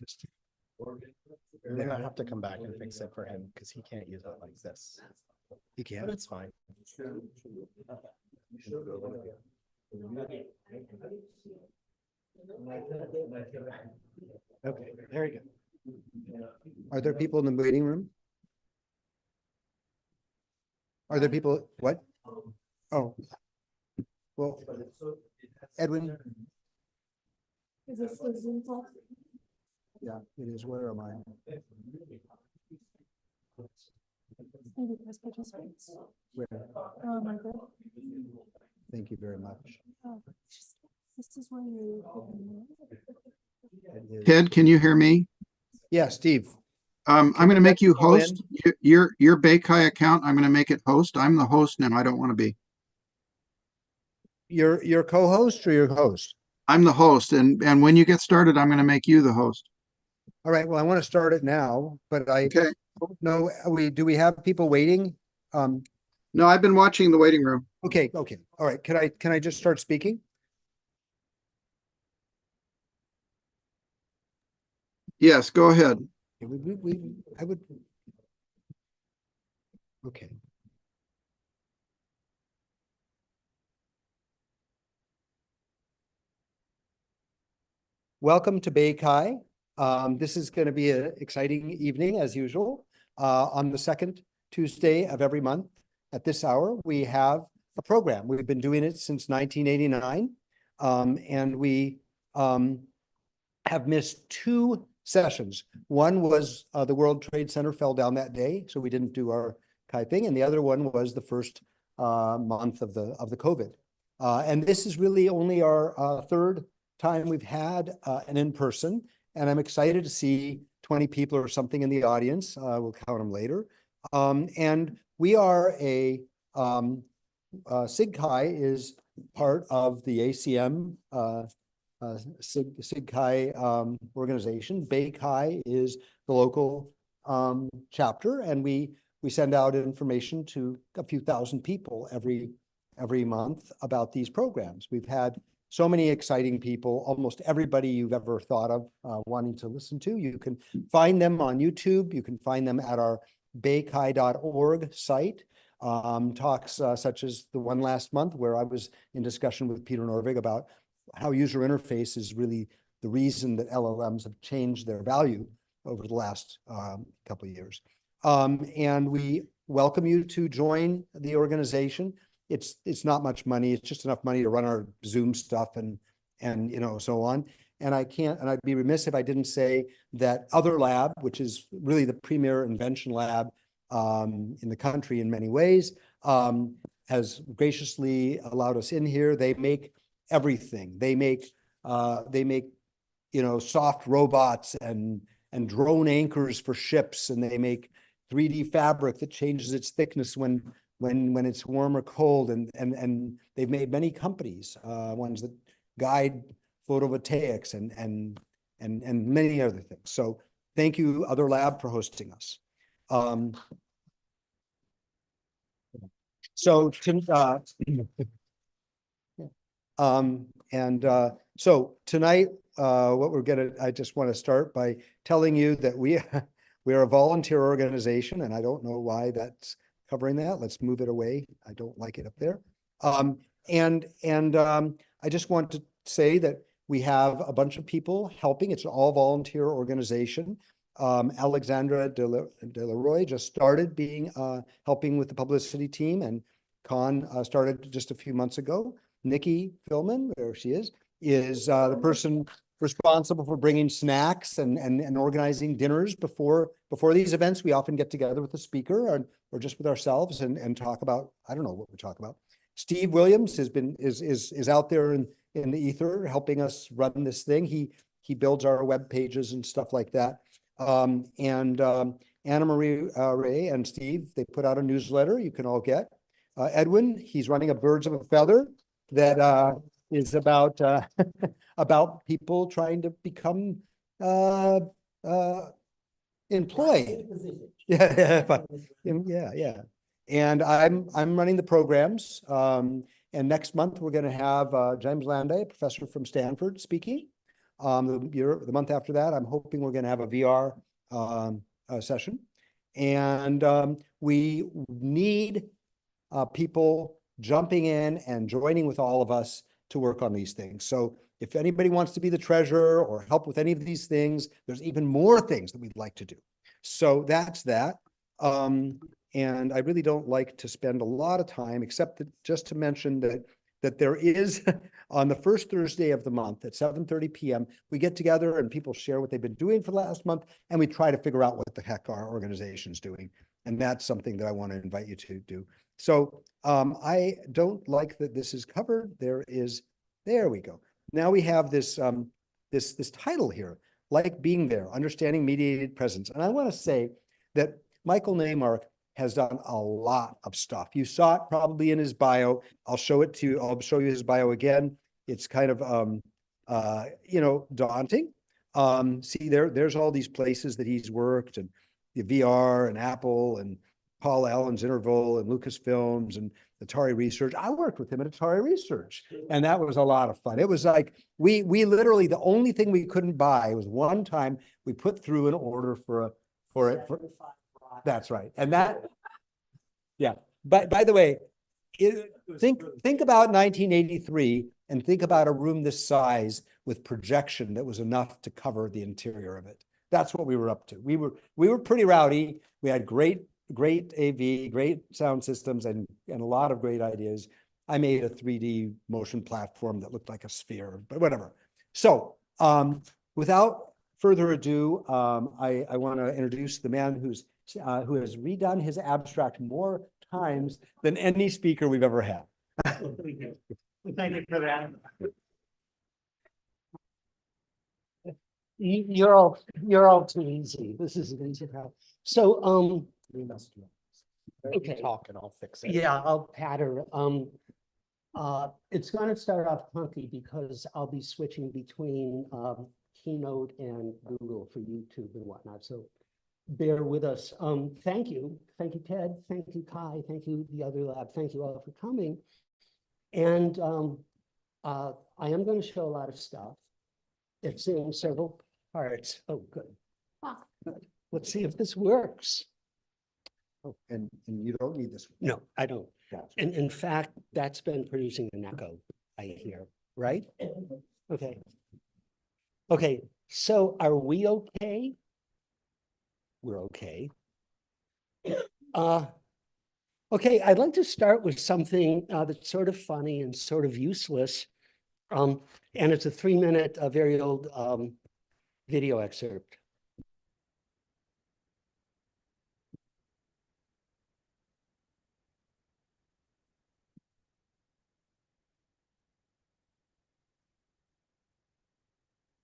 just, they're gonna have to come back and fix it for him because he can't use it like this. You can't. But it's fine. Okay, there you go. Are there people in the waiting room? Are there people, what? Oh. Well, Edwin, Is this the Zoom call? yeah, it is. Where am I? Maybe press participants. Where? My God. Thank you very much. This is where you. It is- Ted, can you hear me? Yeah, Steve. I'm going to make you call in? host. Your Baykai account, I'm going to make it host. I'm the host now. I don't want to be. Your co-host or your host? I'm the host, and when you get started, I'm going to make you the host. All right, well, I want to start it now, but I Okay. don't know, do we have people waiting? No, I've been watching the waiting room. Okay, all right, can I just start speaking? Yes, go ahead. I would. Okay. Welcome to Baykai. This is going to be an exciting evening as usual. On the second Tuesday of every month at this hour, we have a program. We've been doing it since 1989. And we have missed two sessions. One was the World Trade Center fell down that day, so we didn't do our Kai thing. And the other one was the first month of the COVID. And this is really only our third time we've had an in-person, and I'm excited to see 20 people or something in the audience. We'll count them later. And we are SIGCHI is part of the ACM SIGCHI organization. Baykai is the local chapter, and we send out information to a few thousand people every month about these programs. We've had so many exciting people, almost everybody you've ever thought of wanting to listen to. You can find them on YouTube. You can find them at our baykai.org site. Talks such as the one last month where I was in discussion with Peter Norvig about how user interface is really the reason that LLMs have changed their value over the last couple of years. And we welcome you to join the organization. It's not much money. It's just enough money to run our Zoom stuff and so on. And I'd be remiss if I didn't say that Other Lab, which is really the premier invention lab in the country in many ways, has graciously allowed us in here. They make everything. They make soft robots and drone anchors for ships, and they make 3D fabric that changes its thickness when it's warm or cold, and they've made many companies, ones that guide photovoltaics and many other things. So thank you, Other Lab, for hosting us. So tonight, I just want to start by telling you that we are a volunteer organization, and I don't know why that's covering that. Let's move it away. I don't like it up there. I just want to say that we have a bunch of people helping. It's an all volunteer organization. Alexandra Delaroy just started helping with the publicity team, and Con started just a few months ago. Nikki Philman, there she is the person responsible for bringing snacks and organizing dinners before these events. We often get together with a speaker or just with ourselves and talk about, I don't know what we talk about. Steve Williams is out there in the ether helping us run this thing. He builds our web pages and stuff like that. Anna Marie Ray and Steve, they put out a newsletter you can all get. Edwin, he's running a Birds of a Feather that is about about people trying to become employed. Yeah. And I'm running the programs. And next month we're going to have James Landay, a professor from Stanford, speaking. The month after that, I'm hoping we're going to have a VR session. And we need people jumping in and joining with all of us to work on these things. So if anybody wants to be the treasurer or help with any of these things, there's even more things that we'd like to do. So that's that. And I really don't like to spend a lot of time, except that just to mention that there is on the first Thursday of the month at 7:30 p.m., we get together and people share what they've been doing for the last month, and we try to figure out what the heck our organization's doing. And that's something that I want to invite you to do. So I don't like that this is covered. There we go. Now we have this this title here, Like Being There, Understanding Mediated Presence. And I want to say that Michael Naimark has done a lot of stuff. You saw it probably in his bio. I'll show it to you. I'll show you his bio again. It's kind of daunting. See there's all these places that he's worked, and the VR and Apple and Paul Allen's Interval and Lucasfilms and Atari Research. I worked with him at Atari Research, and that was a lot of fun. It was like we literally, the only thing we couldn't buy was one time we put through an order for that's right. And that, yeah. But by the way, think about 1983 and think about a room this size with projection that was enough to cover the interior of it. That's what we were up to. We were pretty rowdy. We had great AV, great sound systems, and a lot of great ideas. I made a 3D motion platform that looked like a sphere, but whatever. So without further ado, I want to introduce the man who has redone his abstract more times than any speaker we've ever had. Thank you for that. You're all too easy. This is an easy crowd. So We must Okay. talk and I'll fix it. yeah, I'll patter. It's going to start off clunky because I'll be switching between Keynote and Google for YouTube and whatnot. So bear with us. Thank you, Ted. Thank you, Kai. Thank you, the other lab. Thank you all for coming. And I am going to show a lot of stuff. It's in several parts. Oh, good. Let's see if this works. Oh, and you don't need this one. No, I don't. Gotcha. And in fact, that's been producing an echo, I hear, right? Okay. Okay, so are we okay? We're okay. Okay, I'd like to start with something that's sort of funny and sort of useless. And it's a 3-minute, very old video excerpt.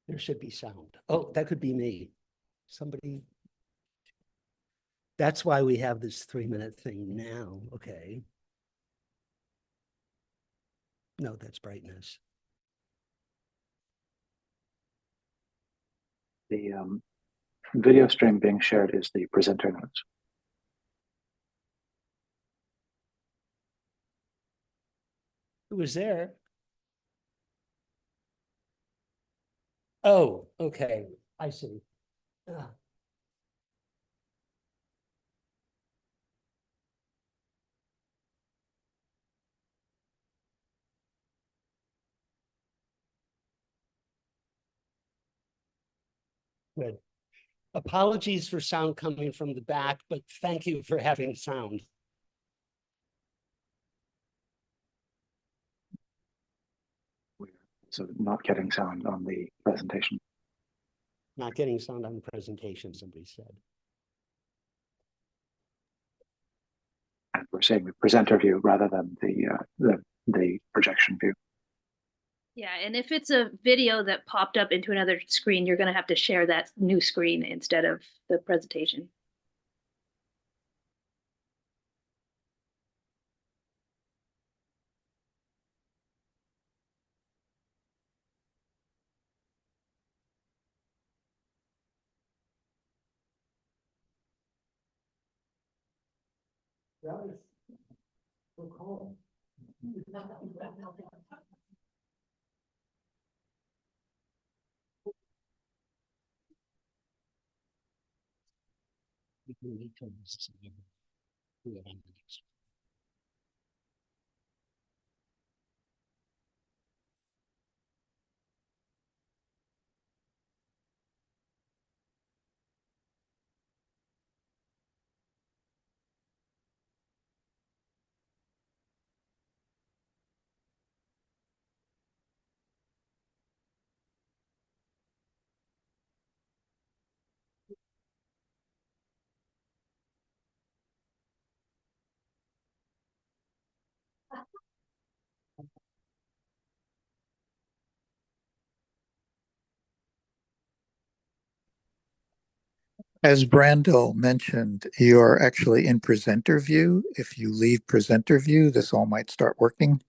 There should be sound. Oh, that could be me. Somebody. That's why we have this 3-minute thing now. Okay. No, that's brightness. The video stream being shared is the presenter notes. Who was there? Oh, okay. I see. Good. Apologies for sound coming from the back, but thank you for having sound. So not getting sound on the presentation. Not getting sound on the presentation, somebody said. And we're saying the presenter view rather than the projection view. Yeah, and if it's a video that popped up into another screen, you're going to have to share that new screen instead of the presentation. That was so cool. As Brandel mentioned, you're actually in presenter view. If you leave presenter view, this all might start working.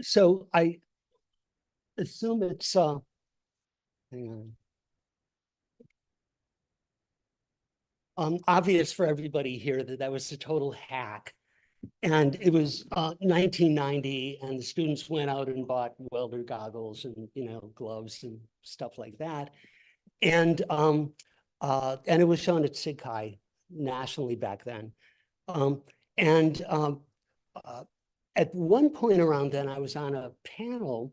So I assume it's hang on. Obvious for everybody here that that was a total hack. And it was 1990, and the students went out and bought welder goggles and gloves and stuff like that. And it was shown at Shanghai nationally back then. At one point around then, I was on a panel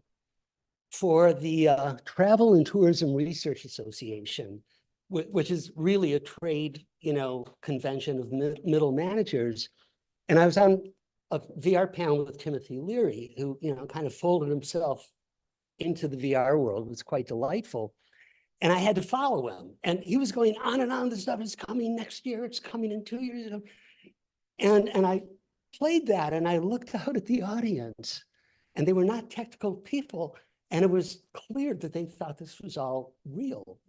for the Travel and Tourism Research Association, which is really a trade, convention of middle managers. And I was on a VR panel with Timothy Leary, who, kind of folded himself into the VR world. It was quite delightful. And I had to follow him. And he was going on and on. This stuff is coming next year. It's coming in 2 years. And I played that, and I looked out at the audience, and they were not technical people. And it was clear that they thought this was all real,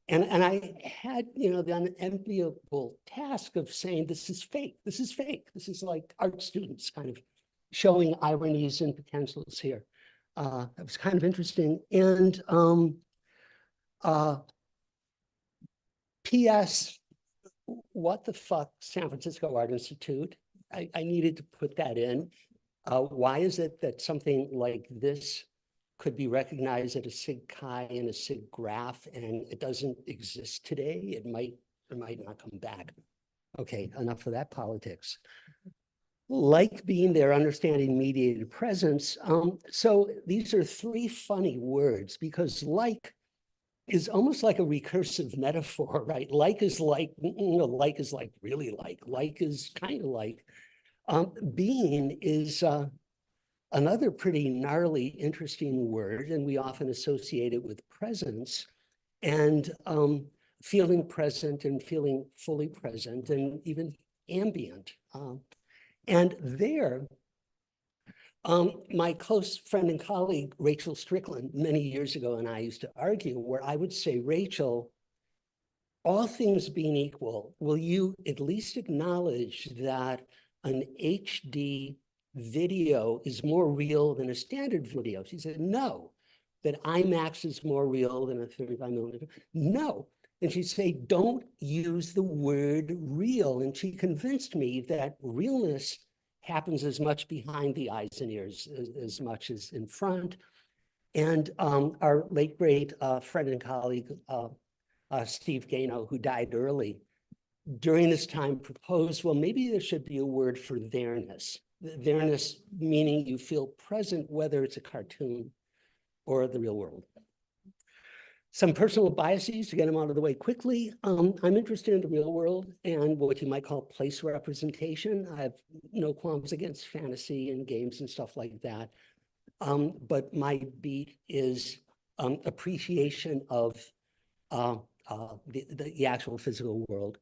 And I had, the unenviable task of saying, this is fake. This is fake. This is like art students kind of showing ironies and potentials here. That was kind of interesting. And P.S. What the fuck, San Francisco Art Institute? I needed to put that in. Why is it that something like this could be recognized at a SIG Chi and a SIG graph, and it doesn't exist today? It might or might not come back. Okay, enough of that politics. Like being there, understanding mediated presence. So these are three funny words, because like is almost like a recursive metaphor, right? Like is like, like is like really like is kind of like. Being is another pretty gnarly, interesting word, and we often associate it with presence and feeling present and feeling fully present and even ambient. And there, my close friend and colleague, Rachel Strickland, many years ago, and I used to argue where I would say, Rachel, all things being equal, will you at least acknowledge that an HD video is more real than a standard video? She said, no. That IMAX is more real than a 35 millimeter? No. And she'd say, don't use the word real. And she convinced me that realness happens as much behind the eyes and ears as much as in front. And our late great friend and colleague, Steve Gano, who died early, during this time proposed, well, maybe there should be a word for there-ness. There-ness meaning you feel present, whether it's a cartoon or the real world. Some personal biases to get them out of the way quickly. I'm interested in the real world and what you might call place representation. I have no qualms against fantasy and games and stuff like that. But my beat is appreciation of the actual physical world.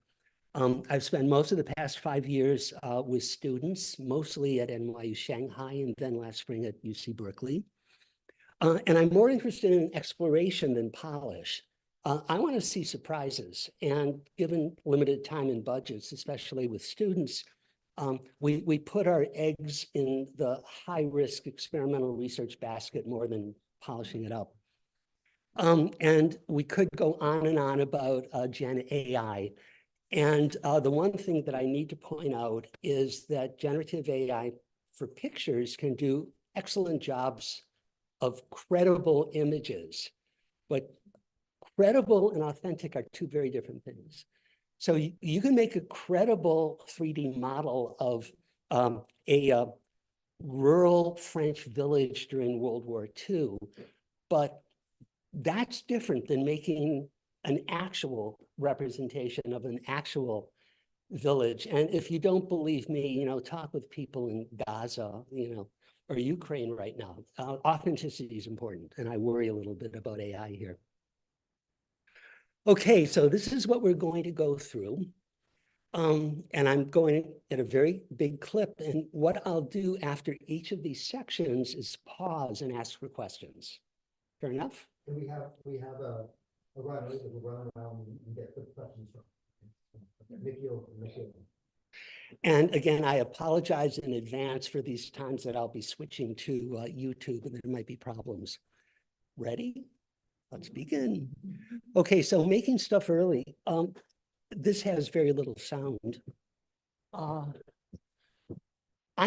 I've spent most of the past 5 years with students, mostly at NYU Shanghai and then last spring at UC Berkeley. And I'm more interested in exploration than polish. I want to see surprises. And given limited time and budgets, especially with students, we put our eggs in the high-risk experimental research basket more than polishing it up. And we could go on and on about Gen AI. And the one thing that I need to point out is that generative AI for pictures can do excellent jobs of credible images, but credible and authentic are two very different things. So you can make a credible 3D model of a rural French village during World War II, but that's different than making an actual representation of an actual village. And if you don't believe me, talk with people in Gaza, or Ukraine right now. Authenticity is important, and I worry a little bit about AI here. Okay, so this is what we're going to go through. And I'm going at a very big clip, and what I'll do after each of these sections is pause and ask for questions. Fair enough? And we have a runner that will run around and get the questions from. Nikhil. And again, I apologize in advance for these times that I'll be switching to YouTube and there might be problems. Ready? Let's begin. Okay, so making stuff early. This has very little sound. I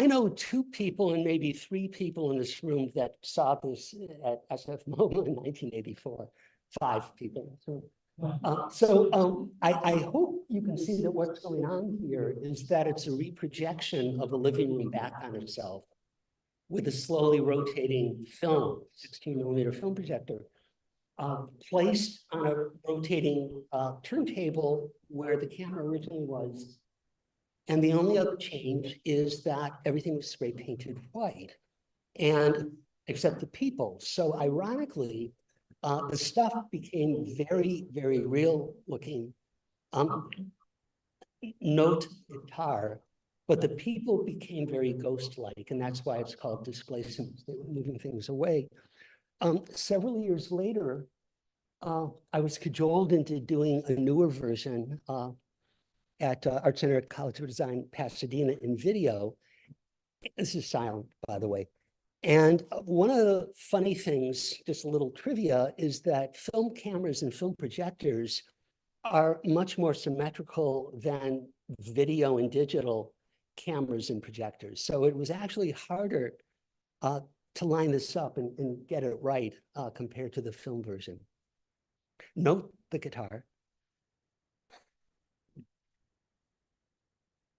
know 2 people and maybe 3 people in this room that saw this at SF MoMA in 1984. 5 people. I hope you can see that what's going on here is that it's a reprojection of the living room back on itself with a slowly rotating film, 16mm film projector, placed on a rotating turntable where the camera originally was. And the only other change is that everything was spray painted white, and except the people. So ironically, the stuff became very, very real looking. Note guitar, but the people became very ghost-like, and that's why it's called displacement. They were moving things away. Several years later, I was cajoled into doing a newer version at Art Center at College of Design, Pasadena, in video. This is silent, by the way. And one of the funny things, just a little trivia, is that film cameras and film projectors are much more symmetrical than video and digital cameras and projectors. So it was actually harder to line this up and get it right compared to the film version. Note the guitar.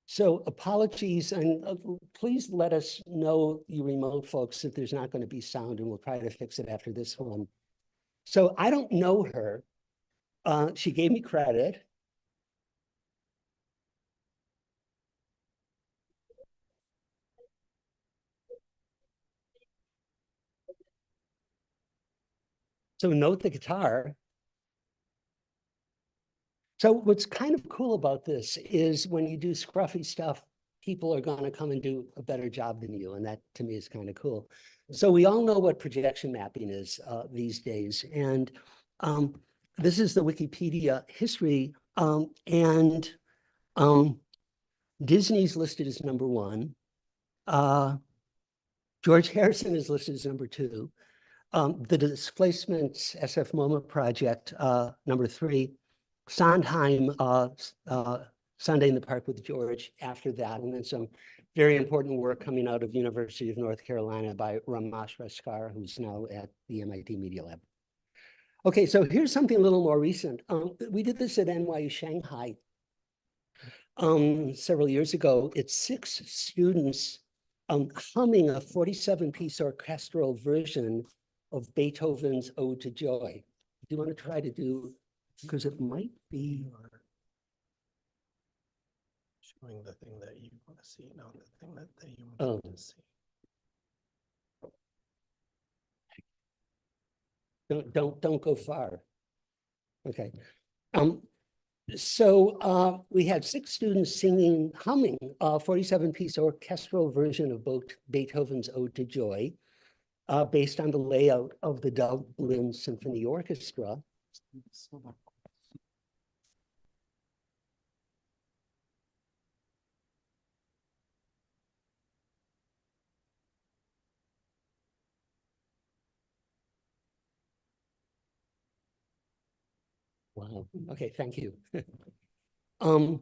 So apologies, and please let us know, you remote folks, if there's not going to be sound, and we'll try to fix it after this one. So I don't know her. She gave me credit. So note the guitar. So what's kind of cool about this is when you do scruffy stuff, people are going to come and do a better job than you. And that to me is kind of cool. So we all know what projection mapping is these days. And this is the Wikipedia history. Disney's listed as #1. George Harrison is listed as #2. The Displacements SF MoMA project, #3. Sondheim, Sunday in the Park with George after that, and then some very important work coming out of University of North Carolina by Ramesh Raskar, who's now at the MIT Media Lab. Okay, so here's something a little more recent. We did this at NYU Shanghai several years ago. It's 6 students humming a 47-piece orchestral version of Beethoven's Ode to Joy. you want to try to do, because it might be, Showing the thing that you want to see, no, the thing that you Oh. want to see. don't go far. Okay. So we had 6 students humming a 47-piece orchestral version of Beethoven's Ode to Joy, based on the layout of the Dublin Symphony Orchestra. Wow. Okay, thank you. And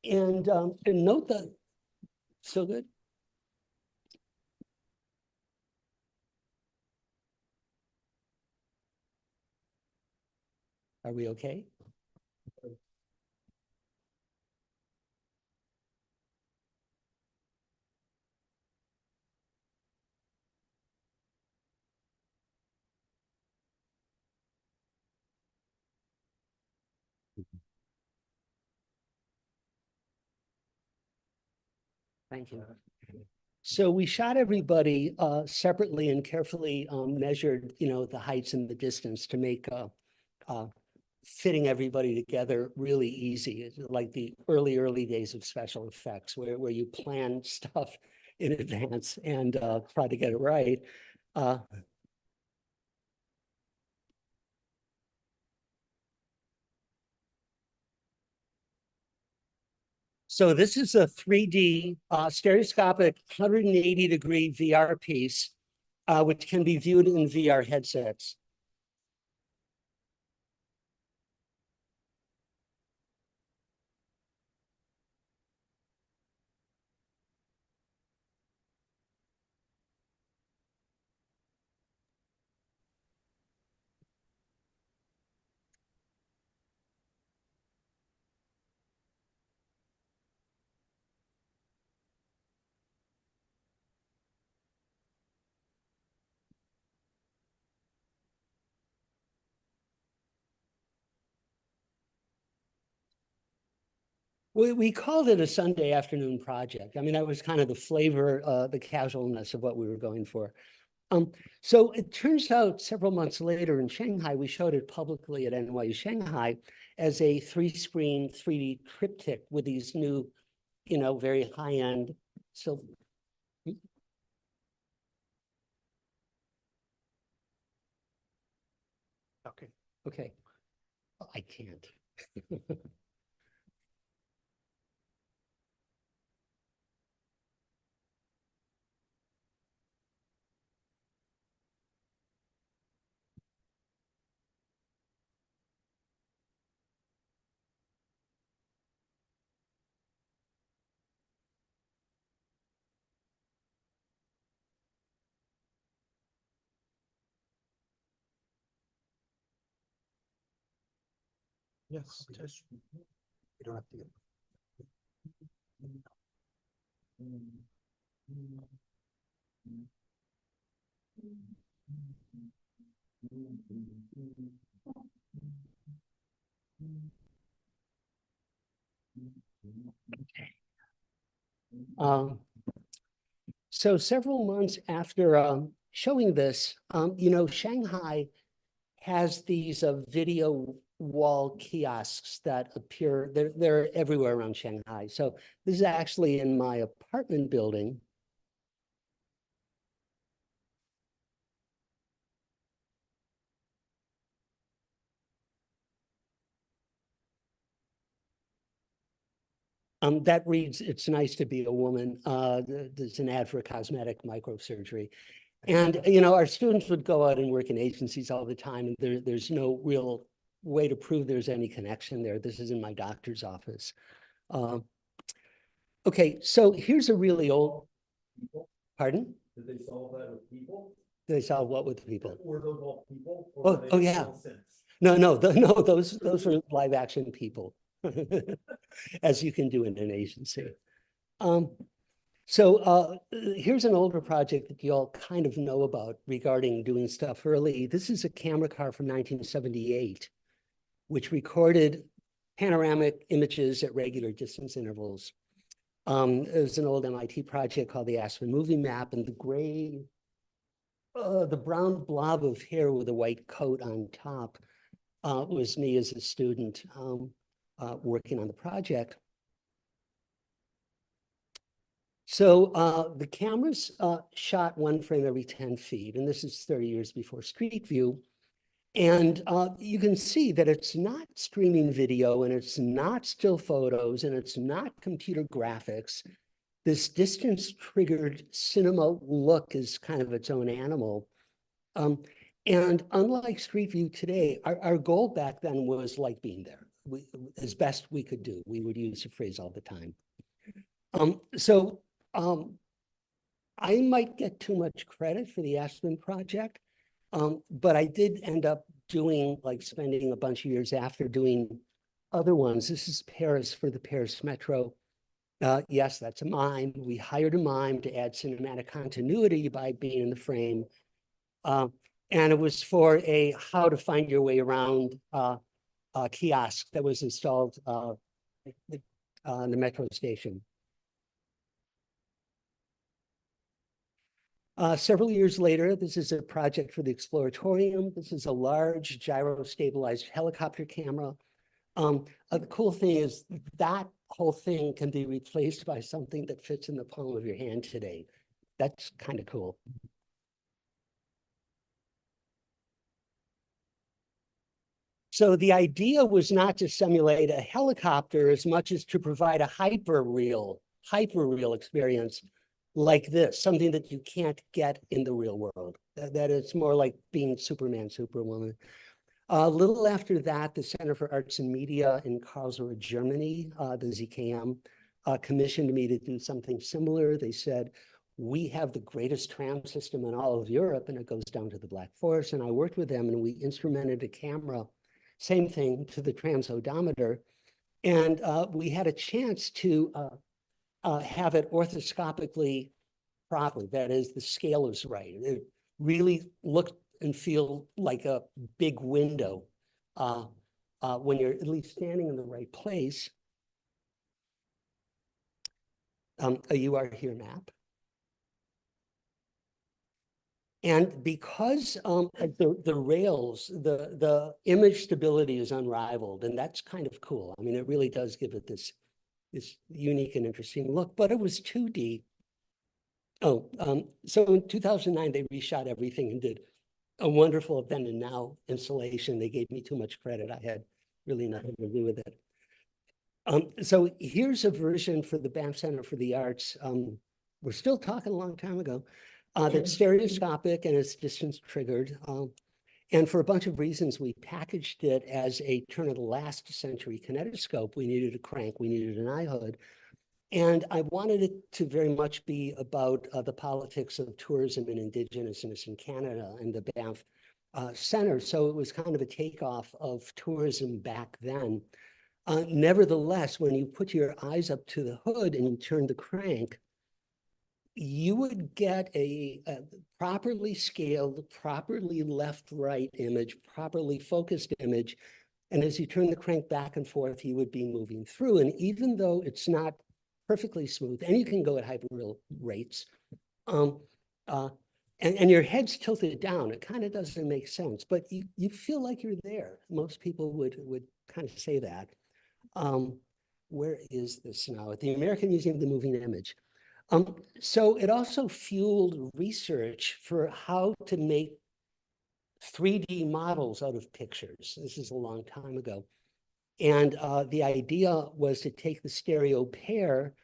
note that, so good. Are we okay? Thank you. So we shot everybody separately and carefully measured, the heights and the distance to make fitting everybody together really easy. It's like the early days of special effects where you plan stuff in advance and try to get it right. So this is a 3D stereoscopic 180-degree VR piece, which can be viewed in VR headsets. We called it a Sunday afternoon project. I mean, that was kind of the flavor, the casualness of what we were going for. So it turns out several months later in Shanghai, we showed it publicly at NYU Shanghai as a 3-screen 3D triptych with these new, very high-end. So okay, I can't. Yes, just. You don't have to get. So several months after showing this, Shanghai has these video wall kiosks that appear, they're everywhere around Shanghai. So this is actually in my apartment building. That reads, "It's nice to be a woman." There's an ad for a cosmetic microsurgery. And, our students would go out and work in agencies all the time, and there's no real way to prove there's any connection there. This is in my doctor's office. Okay, so here's a really old, pardon? Did they solve that with people? Did they solve what with people? Were those all people? Oh, yeah. No, those are live action people, as you can do in an agency. Here's an older project that you all kind of know about regarding doing stuff early. This is a camera car from 1978, which recorded panoramic images at regular distance intervals. It was an old MIT project called the Aspen Movie Map, and the brown blob of hair with a white coat on top was me as a student working on the project. So the cameras shot one frame every 10 feet, and this is 30 years before Street View. And you can see that it's not streaming video, and it's not still photos, and it's not computer graphics. This distance triggered cinema look is kind of its own animal. And unlike Street View today, our goal back then was like being there. As best we could do. We would use the phrase all the time. I might get too much credit for the Aspen project, but I did end up spending a bunch of years after doing other ones. This is Paris for the Paris Metro. Yes, that's a mime. We hired a mime to add cinematic continuity by being in the frame. And it was for a how to find your way around kiosk that was installed on the metro station. Several years later, this is a project for the Exploratorium. This is a large gyro-stabilized helicopter camera. The cool thing is that whole thing can be replaced by something that fits in the palm of your hand today. That's kind of cool. So the idea was not to simulate a helicopter as much as to provide a hyper-real experience like this, something that you can't get in the real world, that it's more like being Superman, Superwoman. A little after that, the Center for Arts and Media in Karlsruhe, Germany, the ZKM, commissioned me to do something similar. They said, we have the greatest tram system in all of Europe, and it goes down to the Black Forest. And I worked with them, and we instrumented a camera, same thing, to the tram's odometer. And we had a chance to have it orthoscopically proper. That is, the scale is right. It really looked and feel like a big window when you're at least standing in the right place. A You Are Here map. And because the rails, the image stability is unrivaled, and that's kind of cool. I mean, it really does give it this unique and interesting look, but it was 2D. So in 2009, they reshot everything and did a wonderful then and now installation. They gave me too much credit. I had really nothing to do with it. So here's a version for the Banff Center for the Arts. We're still talking a long time ago. That's stereoscopic and it's distance triggered. And for a bunch of reasons, we packaged it as a turn of the last century kinetoscope. We needed a crank, we needed an eye hood. And I wanted it to very much be about the politics of tourism and Indigenousness in Canada and the Banff Center. So it was kind of a takeoff of tourism back then. Nevertheless, when you put your eyes up to the hood and you turn the crank, you would get a properly scaled, properly left-right image, properly focused image. And as you turn the crank back and forth, you would be moving through. And even though it's not perfectly smooth, and you can go at hyperreal rates, and your head's tilted down, it kind of doesn't make sense, but you feel like you're there. Most people would kind of say that. Where is this now? At the American Museum of the Moving Image. So it also fueled research for how to make 3D models out of pictures. This is a long time ago. And the idea was to take the stereo pair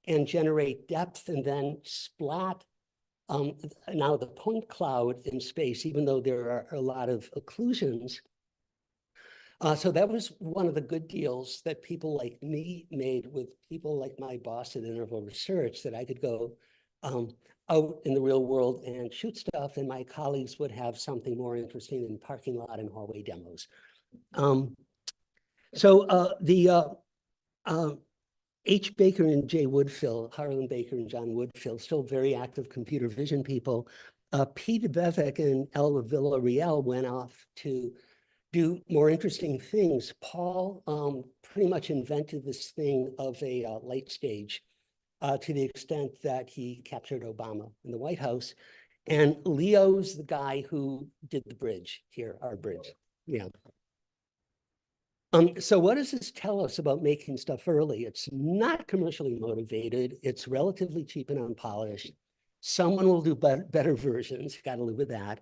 and generate depth and then splat now the point cloud in space, even though there are a lot of occlusions. So that was one of the good deals that people like me made with people like my boss at Interval Research, that I could go out in the real world and shoot stuff, and my colleagues would have something more interesting than parking lot and hallway demos. H. Baker and J. Woodfill, Harlan Baker and John Woodfill, still very active computer vision people. Pete Bevek and El Villarreal went off to do more interesting things. Paul pretty much invented this thing of a light stage to the extent that he captured Obama in the White House. And Leo's the guy who did the bridge here, our bridge. Yeah. So what does this tell us about making stuff early? It's not commercially motivated. It's relatively cheap and unpolished. Someone will do better versions. Got to live with that.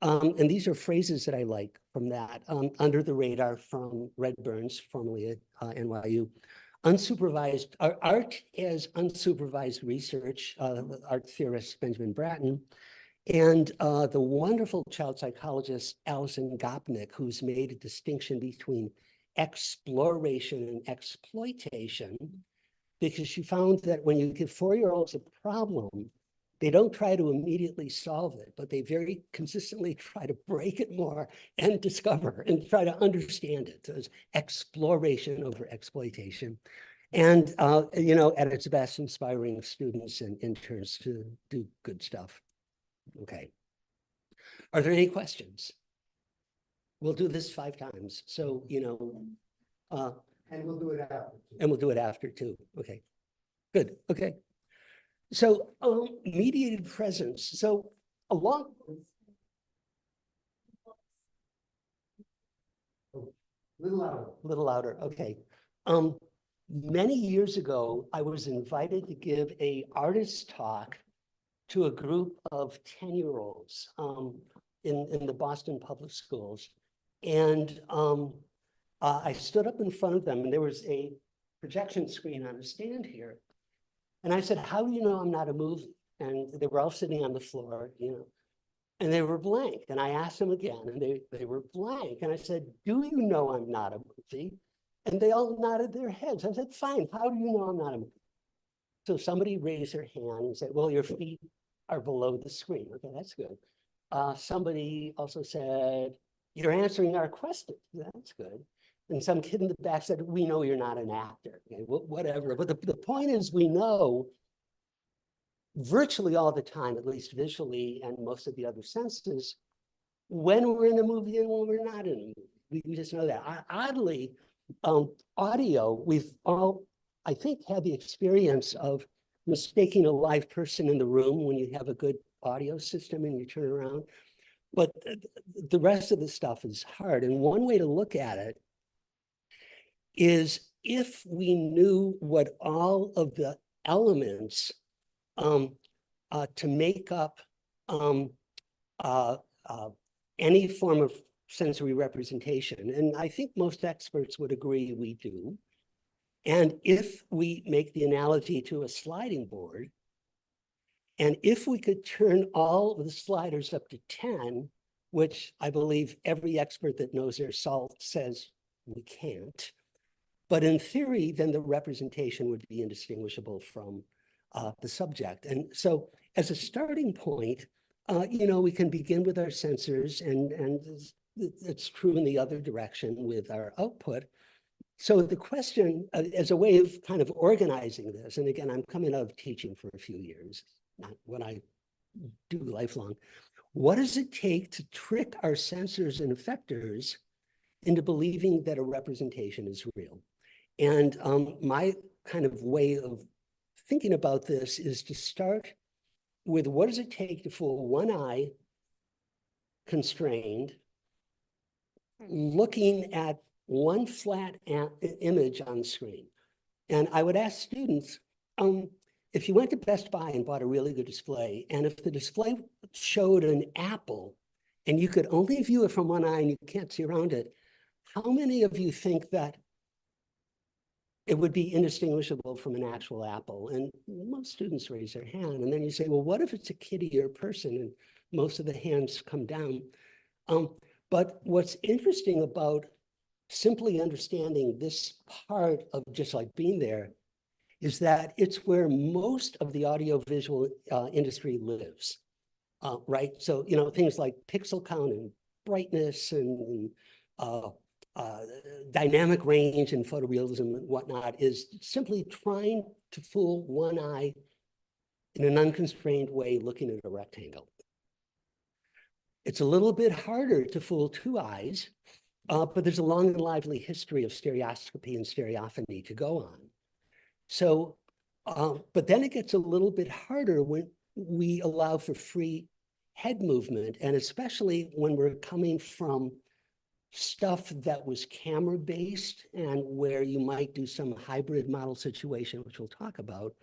And these are phrases that I like from that. Under the radar from Red Burns, formerly at NYU. Unsupervised, art as unsupervised research, art theorist Benjamin Bratton. And the wonderful child psychologist Alison Gopnik, who's made a distinction between exploration and exploitation, because she found that when you give 4-year-olds a problem, they don't try to immediately solve it, but they very consistently try to break it more and discover and try to understand it. So it's exploration over exploitation. And, you know, at its best, inspiring students and interns to do good stuff. Okay. Are there any questions? We'll do this 5 times. So, you know, And we'll do it after. and we'll do it after too. Okay, good. Okay. So mediated presence. So along. Little louder. Okay. Many years ago, I was invited to give a artist talk to a group of 10-year-olds in the Boston public schools. And I stood up in front of them, and there was a projection screen on a stand here. And I said, how do you know I'm not a movie? And they were all sitting on the floor, you know, and they were blank. And I asked them again, and they were blank. And I said, do you know I'm not a movie? And they all nodded their heads. I said, fine, how do you know I'm not a movie? So somebody raised their hand and said, well, your feet are below the screen. Okay, that's good. Somebody also said, you're answering our questions. That's good. And some kid in the back said, we know you're not an actor. Okay, whatever. But the point is, we know virtually all the time, at least visually and most of the other senses, when we're in a movie and when we're not in a movie. We just know that. Oddly, audio, we've all, I think, had the experience of mistaking a live person in the room when you have a good audio system and you turn around. But the rest of the stuff is hard. And one way to look at it is if we knew what all of the elements to make up any form of sensory representation, and I think most experts would agree we do. And if we make the analogy to a sliding board, and if we could turn all of the sliders up to 10, which I believe every expert that knows their salt says we can't, but in theory, then the representation would be indistinguishable from the subject. And so as a starting point, you know, we can begin with our sensors, and it's true in the other direction with our output. So the question, as a way of kind of organizing this, and again, I'm coming out of teaching for a few years, not what I do lifelong. What does it take to trick our sensors and effectors into believing that a representation is real? And my kind of way of thinking about this is to start with what does it take to fool one eye, constrained, looking at one flat image on the screen. And I would ask students, if you went to Best Buy and bought a really good display, and if the display showed an apple and you could only view it from one eye and you can't see around it, how many of you think that it would be indistinguishable from an actual apple? And most students raise their hand. And then you say, well, what if it's a kitty or a person? And most of the hands come down. But what's interesting about simply understanding this part of just like being there is that it's where most of the audiovisual industry lives, right? So, you know, things like pixel count and brightness and dynamic range and photorealism and whatnot is simply trying to fool one eye in an unconstrained way looking at a rectangle. It's a little bit harder to fool two eyes, but there's a long and lively history of stereoscopy and stereophony to go on. So, but then it gets a little bit harder when we allow for free head movement, and especially when we're coming from stuff that was camera-based and where you might do some hybrid model situation, which we'll talk about.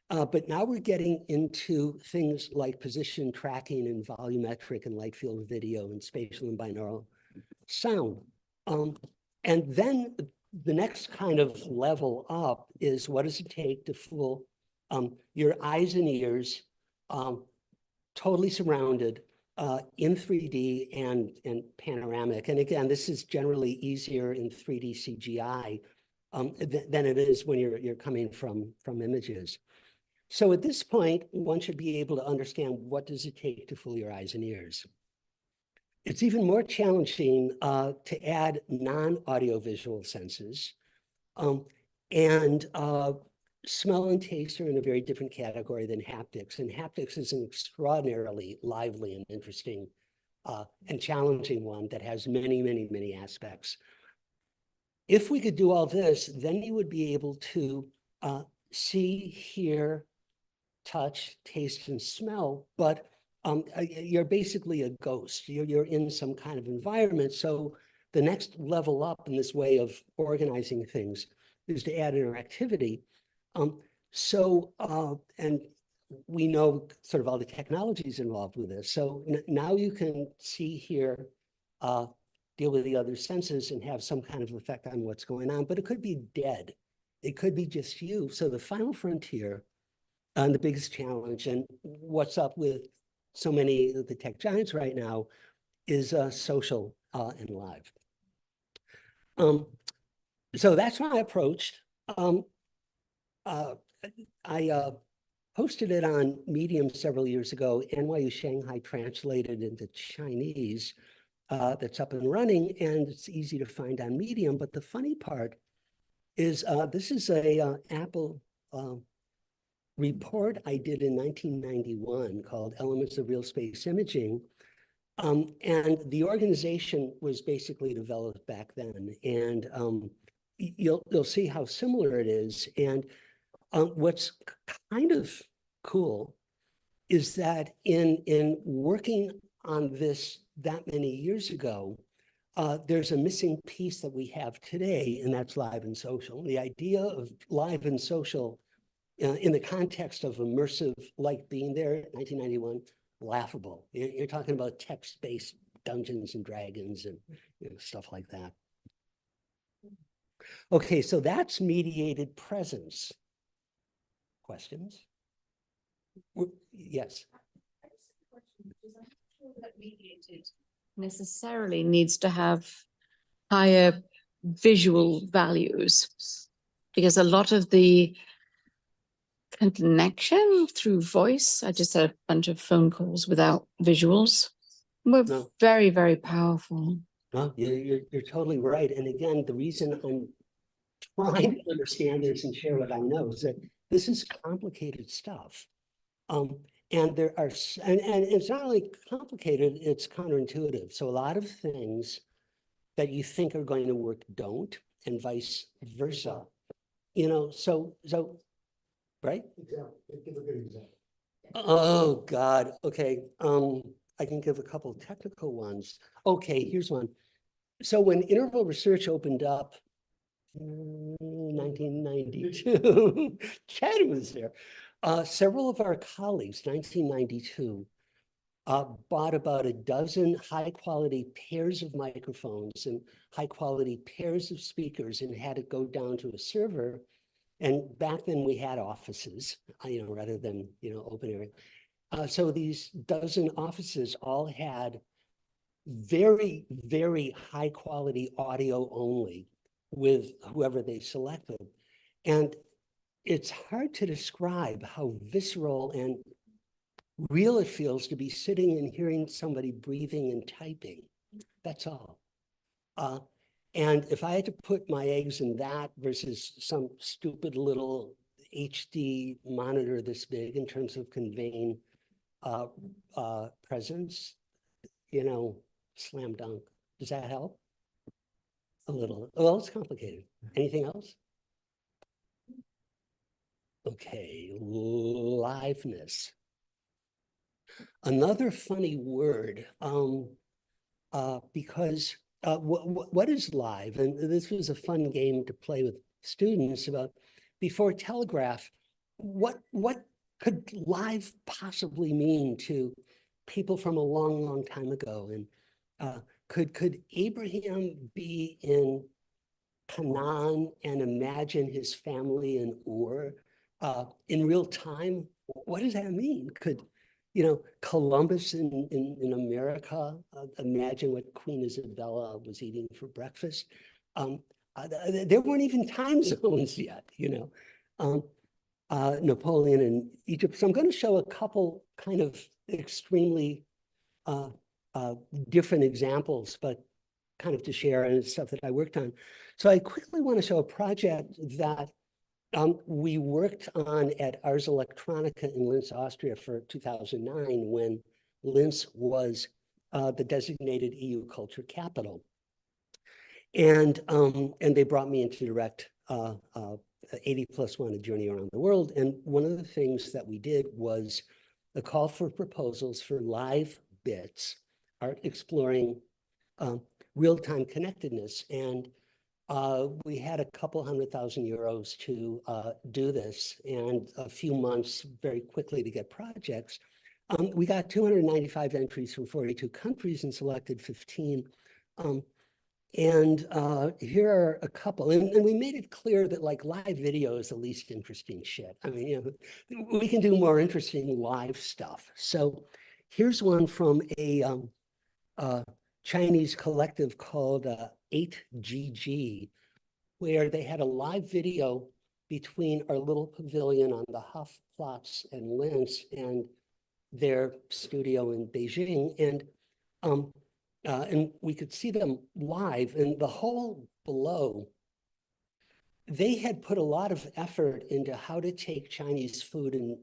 But now we're getting into things like position tracking and volumetric and light field video and spatial and binaural sound. And then the next kind of level up is what does it take to fool your eyes and ears totally surrounded in 3D and panoramic. And again, this is generally easier in 3D CGI than it is when you're coming from images. So at this point, one should be able to understand what does it take to fool your eyes and ears. It's even more challenging to add non-audiovisual senses. Smell and taste are in a very different category than haptics. And haptics is an extraordinarily lively and interesting and challenging one that has many, many, many aspects. If we could do all this, then you would be able to see, hear, touch, taste, and smell, but you're basically a ghost. You're in some kind of environment. So the next level up in this way of organizing things is to add interactivity. And we know sort of all the technologies involved with this. So now you can see, hear, deal with the other senses and have some kind of effect on what's going on, but it could be dead. It could be just you. So the final frontier and the biggest challenge, and what's up with so many of the tech giants right now, is social and live. So that's my approach. I posted it on Medium several years ago. NYU Shanghai translated into Chinese. That's up and running, and it's easy to find on Medium. But the funny part is this is a Apple report I did in 1991 called Elements of Real Space Imaging. And the organization was basically developed back then. And you'll see how similar it is. And what's kind of cool is that in working on this that many years ago, there's a missing piece that we have today, and that's live and social. The idea of live and social in the context of immersive, like being there, 1991, laughable. You're talking about text-based Dungeons and Dragons and stuff like that. Okay, so that's mediated presence. Questions? Yes. Mediated necessarily needs to have higher visual values, because a lot of the connection through voice, I just had a bunch of phone calls without visuals, were very, very powerful. No, you're totally right. And again, the reason I'm trying to understand this and share what I know is that this is complicated stuff. And there are, and it's not only complicated, it's counterintuitive. So a lot of things that you think are going to work don't, and vice versa. So right? Example. Give a good example. Oh God. Okay. I can give a couple of technical ones. Okay, here's one. So when interval research opened up, 1992, Chad was there. Several of our colleagues, 1992, bought about a dozen high quality pairs of microphones and high quality pairs of speakers and had it go down to a server. And back then we had offices, rather than, open area. So these dozen offices all had very, very high quality audio only with whoever they selected. And it's hard to describe how visceral and real it feels to be sitting and hearing somebody breathing and typing. That's all. And if I had to put my eggs in that versus some stupid little HD monitor this big in terms of conveying presence, you know, slam dunk. Does that help? A little. Well, it's complicated. Anything else? Okay, liveness. Another funny word, because what is live? And this was a fun game to play with students about before telegraph. What could live possibly mean to people from a long, long time ago? And could Abraham be in Canaan and imagine his family in Ur in real time? What does that mean? Could, you know, Columbus in America imagine what Queen Isabella was eating for breakfast? There weren't even time zones yet, you know. Napoleon in Egypt. So I'm going to show a couple kind of extremely different examples, but kind of to share and stuff that I worked on. So I quickly want to show a project that we worked on at Ars Electronica in Linz, Austria for 2009, when Linz was the designated EU culture capital. And they brought me in to direct 80+1, a journey around the world. And one of the things that we did was a call for proposals for live bits, art exploring real-time connectedness. And we had a couple €100,000 to do this, and a few months very quickly to get projects. We got 295 entries from 42 countries and selected 15. Here are a couple, and we made it clear that like live video is the least interesting shit. I mean, you know, we can do more interesting live stuff. So here's one from a Chinese collective called 8GG, where they had a live video between our little pavilion on the Huff, Platz, and Linz and their studio in Beijing. And we could see them live, and the hall below, they had put a lot of effort into how to take Chinese food and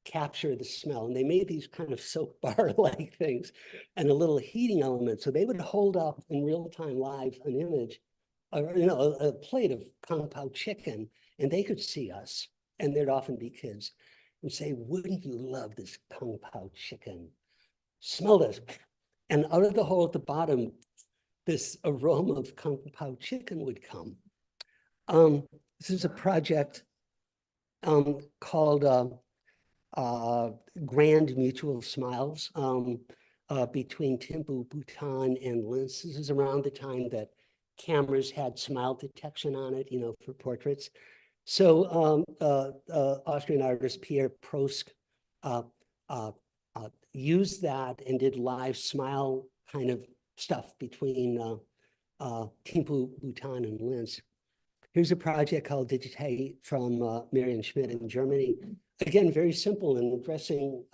capture the smell. And they made these kind of soap bar-like things and a little heating element. So they would hold up in real time live an image, or, you know, a plate of kung pao chicken, and they could see us, and there'd often be kids, and say, wouldn't you love this kung pao chicken? Smell this. And out of the hole at the bottom, this aroma of kung pao chicken would come. This is a project called Grand Mutual Smiles between Thimphu, Bhutan, and Linz. This is around the time that cameras had smile detection on it, you know, for portraits. So Austrian artist Pierre Prosk used that and did live smile kind of stuff between Thimphu, Bhutan, and Linz. Here's a project called Digitite from Marion Schmidt in Germany. Again, very simple in addressing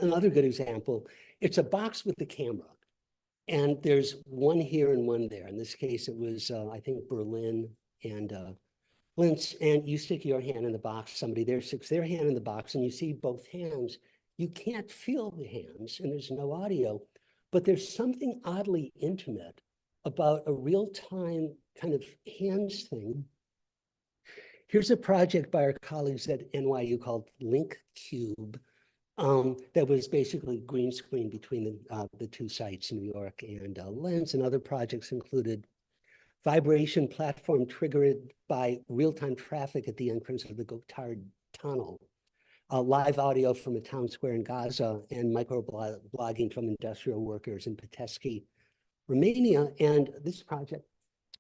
another good example. It's a box with the camera, and there's one here and one there. In this case, it was, I think, Berlin and Linz, and you stick your hand in the box, somebody there sticks their hand in the box, and you see both hands. You can't feel the hands, and there's no audio, but there's something oddly intimate about a real-time kind of hands thing. Here's a project by our colleagues at NYU called Link Cube that was basically green screen between the two sites, New York and Linz, and other projects included vibration platform triggered by real-time traffic at the entrance of the Gotthard Tunnel, live audio from a town square in Gaza, and microblogging from industrial workers in Pitești, Romania. And this project,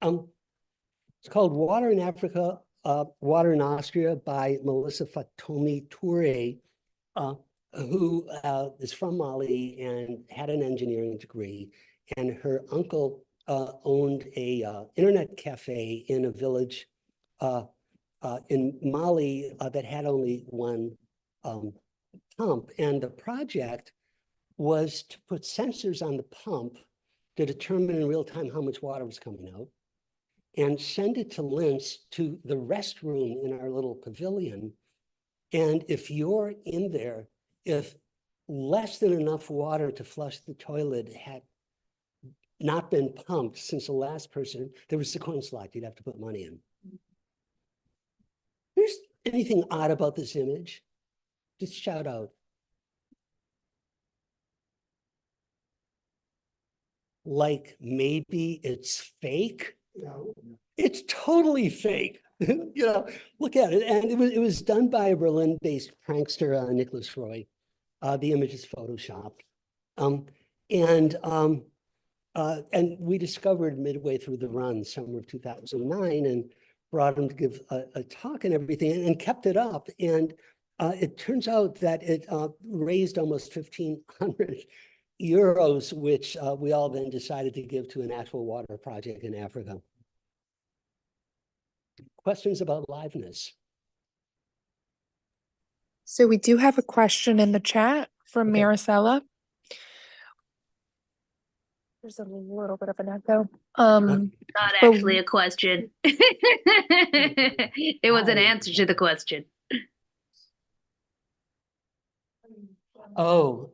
it's called Water in Africa, Water in Austria by Melissa Fatomi Toure, who is from Mali and had an engineering degree. And her uncle owned a internet cafe in a village in Mali that had only one pump. And the project was to put sensors on the pump to determine in real time how much water was coming out and send it to Linz to the restroom in our little pavilion. And if you're in there, if less than enough water to flush the toilet had not been pumped since the last person, there was the coin slot, you'd have to put money in. There's anything odd about this image? Just shout out. Like maybe it's fake? No. It's totally fake. You know, look at it. And it was done by a Berlin-based prankster, Nicholas Roy. The image is photoshopped. And we discovered midway through the run, summer of 2009, and brought him to give a talk and everything, and kept it up. And it turns out that it raised almost 1,500 euros, which we all then decided to give to an actual water project in Africa. Questions about liveness? So we do have a question in the chat from Okay. Maricela. There's a little bit of an echo. Not but- actually a question. It was an answer to the question. Oh,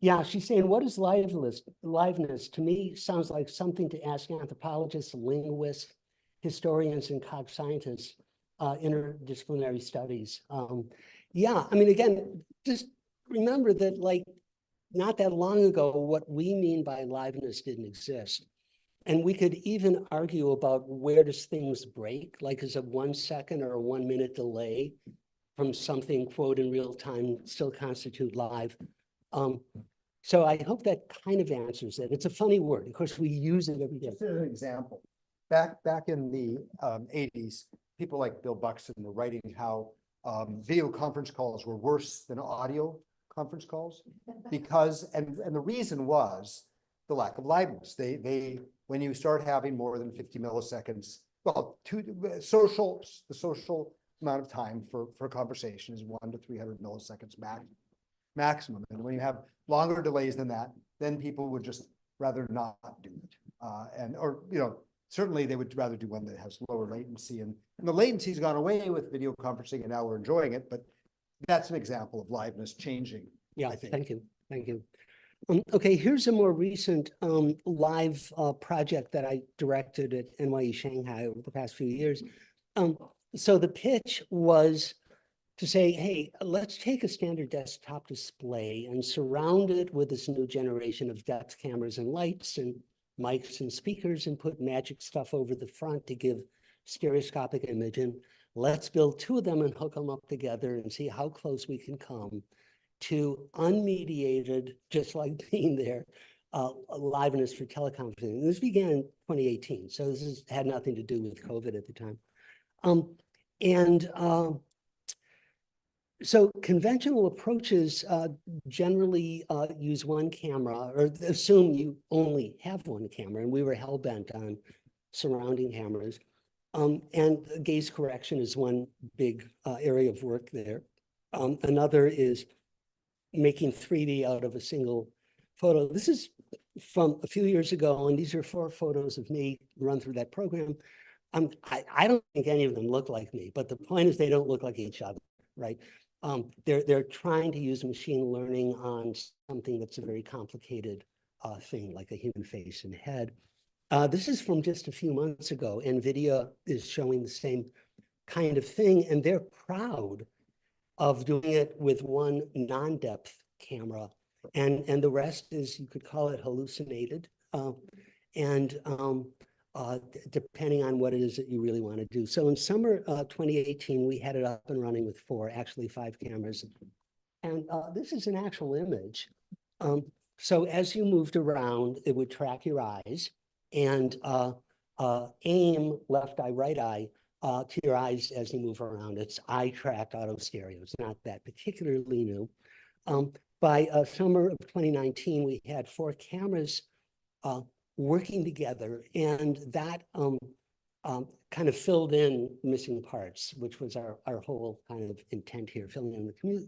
yeah, she's saying, what is liveness? To me, sounds like something to ask anthropologists, linguists, historians, and cog scientists, interdisciplinary studies. Yeah, I mean, again, just remember that, like, not that long ago, what we mean by liveness didn't exist. And we could even argue about where does things break, like is a 1 second or a 1 minute delay from something, quote, in real time still constitute live. So I hope that kind of answers it. It's a funny word. Of course, we use it every day. Just as an example, back in the 80s, people like Bill Buxton were writing how video conference calls were worse than audio conference calls because, and the reason was the lack of liveness. They when you start having more than 50 milliseconds, well, the social amount of time for a conversation is 100 to 300 milliseconds maximum. And when you have longer delays than that, then people would just rather not do it. Or, you know, certainly they would rather do one that has lower latency, and the latency's gone away with video conferencing and now we're enjoying it, but that's an example of liveness changing. Yeah, I think. thank you, thank you. Okay, here's a more recent live project that I directed at NYU Shanghai over the past few years. So the pitch was to say, hey, let's take a standard desktop display and surround it with this new generation of depth cameras and lights and mics and speakers and put magic stuff over the front to give stereoscopic image. And let's build 2 of them and hook them up together and see how close we can come to unmediated, just like being there, liveness for teleconferencing. This began in 2018, so this had nothing to do with COVID at the time. So conventional approaches generally use one camera or assume you only have one camera, and we were hell-bent on surrounding cameras. And gaze correction is one big area of work there. Another is making 3D out of a single photo. This is from a few years ago, and these are 4 photos of me run through that program. I don't think any of them look like me, but the point is they don't look like each other, right? They're trying to use machine learning on something that's a very complicated thing, like a human face and head. This is from just a few months ago. NVIDIA is showing the same kind of thing, and they're proud of doing it with one non-depth camera. And the rest is, you could call it hallucinated. Depending on what it is that you really want to do. So in summer 2018, we had it up and running with 4, actually 5 cameras. And this is an actual image. So as you moved around, it would track your eyes and aim left eye, right eye to your eyes as you move around. It's eye tracked auto stereo. It's not that particularly new. By summer of 2019, we had 4 cameras working together, and that kind of filled in missing parts, which was our whole kind of intent here, filling in the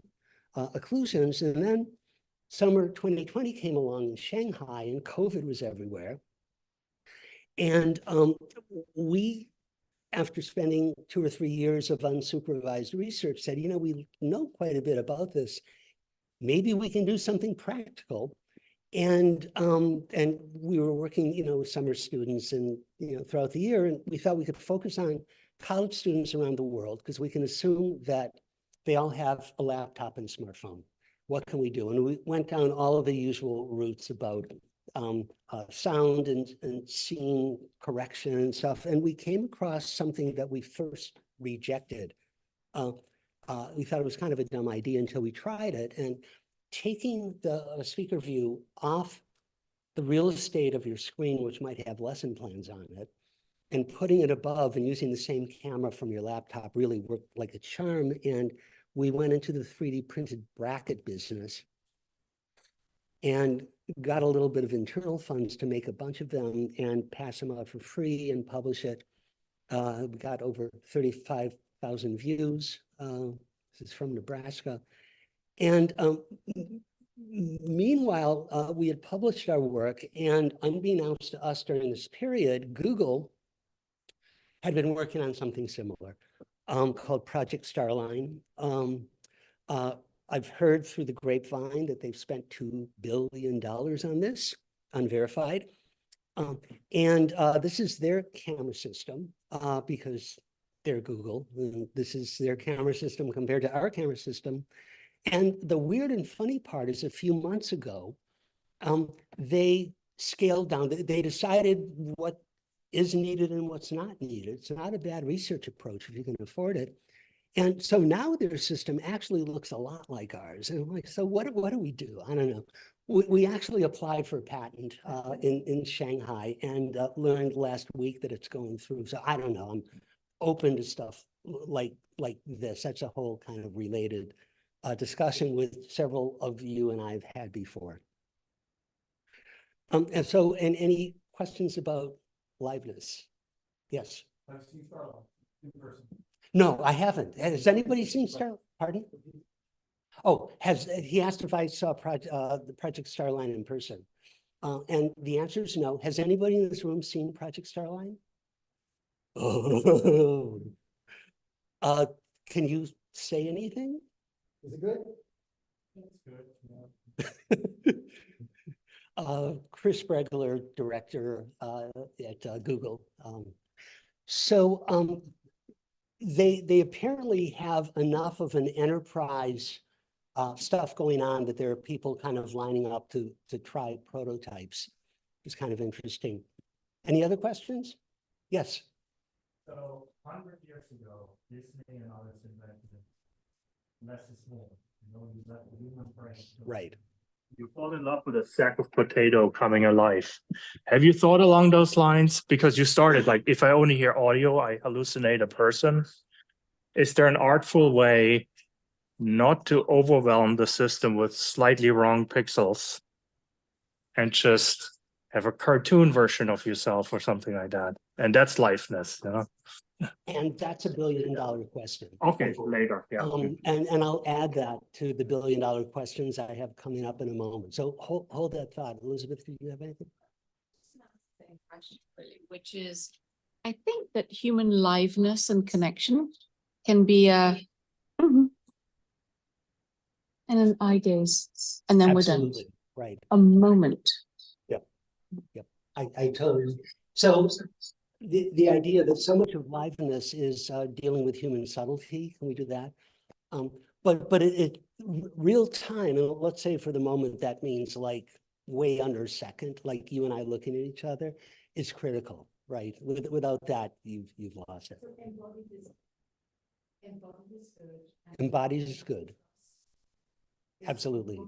occlusions. And then summer 2020 came along in Shanghai and COVID was everywhere. And we, after spending 2 or 3 years of unsupervised research, said, you know, we know quite a bit about this. Maybe we can do something practical. And we were working, you know, with summer students and, you know, throughout the year, and we thought we could focus on college students around the world because we can assume that they all have a laptop and smartphone. What can we do? And we went down all of the usual routes about sound and scene correction and stuff. And we came across something that we first rejected. We thought it was kind of a dumb idea until we tried it. And taking the speaker view off the real estate of your screen, which might have lesson plans on it, and putting it above and using the same camera from your laptop really worked like a charm. And we went into the 3D printed bracket business and got a little bit of internal funds to make a bunch of them and pass them out for free and publish it. We got over 35,000 views. This is from Nebraska. And meanwhile, we had published our work, and unbeknownst to us during this period, Google had been working on something similar called Project Starline. I've heard through the grapevine that they've spent $2 billion on this, unverified. And this is their camera system because they're Google, and this is their camera system compared to our camera system. And the weird and funny part is a few months ago, they scaled down, they decided what is needed and what's not needed. It's not a bad research approach if you can afford it. And so now their system actually looks a lot like ours. And I'm like, so what do we do? I don't know. We actually applied for a patent in Shanghai and learned last week that it's going through. So I don't know. I'm open to stuff like this. That's a whole kind of related discussion with several of you and I've had before. And any questions about liveness? Yes. I've seen Starline in person. No, I haven't. Has anybody seen Starline? Pardon? Oh, he asked if I saw the Project Starline in person. And the answer is no. Has anybody in this room seen Project Starline? Oh. Can you say anything? Is it good? It's good. Yeah. Chris Bregler, director at Google. They apparently have enough of an enterprise stuff going on that there are people kind of lining up to try prototypes. It's kind of interesting. Any other questions? Yes. So 100 years ago, Disney and others invented less is more. You know, you let the human brain. Right. You fall in love with a sack of potato coming alive. Have you thought along those lines? Because you started like, if I only hear audio, I hallucinate a person. Is there an artful way not to overwhelm the system with slightly wrong pixels and just have a cartoon version of yourself or something like that? And that's liveness, you know? And that's $1 billion question. Okay, later, yeah. And I'll add that to the $1 billion questions I have coming up in a moment. So hold that thought. Elizabeth, do you have anything? Same question, really, which is, I think that human liveness and connection can be and an eye gaze, and then Absolutely. we're done. Right. A moment. Yep. I totally. So the idea that so much of liveness is dealing with human subtlety. Can we do that? But it real time, and let's say for the moment that means like way under a second, like you and I looking at each other, is critical, right? Without that, you've lost it. Embodied is good. Absolutely.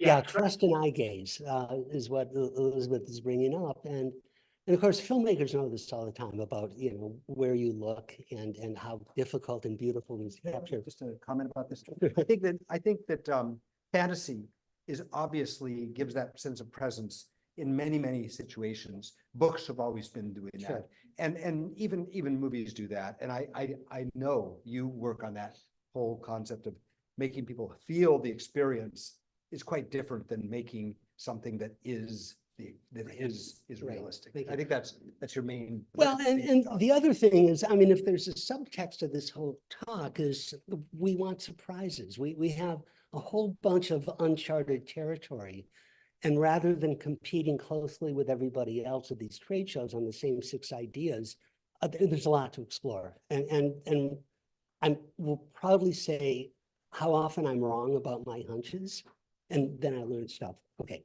Yeah, trust and eye gaze is what Elizabeth is bringing up, and of course filmmakers know this all the time about where you look and how difficult and beautiful it is to capture. Just a comment about this. I think that fantasy is obviously gives that sense of presence in many situations. Books have always been doing that, and even movies do that. And I know you work on that whole concept of making people feel the experience is quite different than making something that is Right. realistic. Thank I you. think that's your main. Well, and the other thing is, I mean, if there's a subtext of this whole talk is we want surprises. We have a whole bunch of uncharted territory. And rather than competing closely with everybody else at these trade shows on the same 6 ideas, there's a lot to explore. And I will proudly say how often I'm wrong about my hunches, and then I learn stuff. Okay.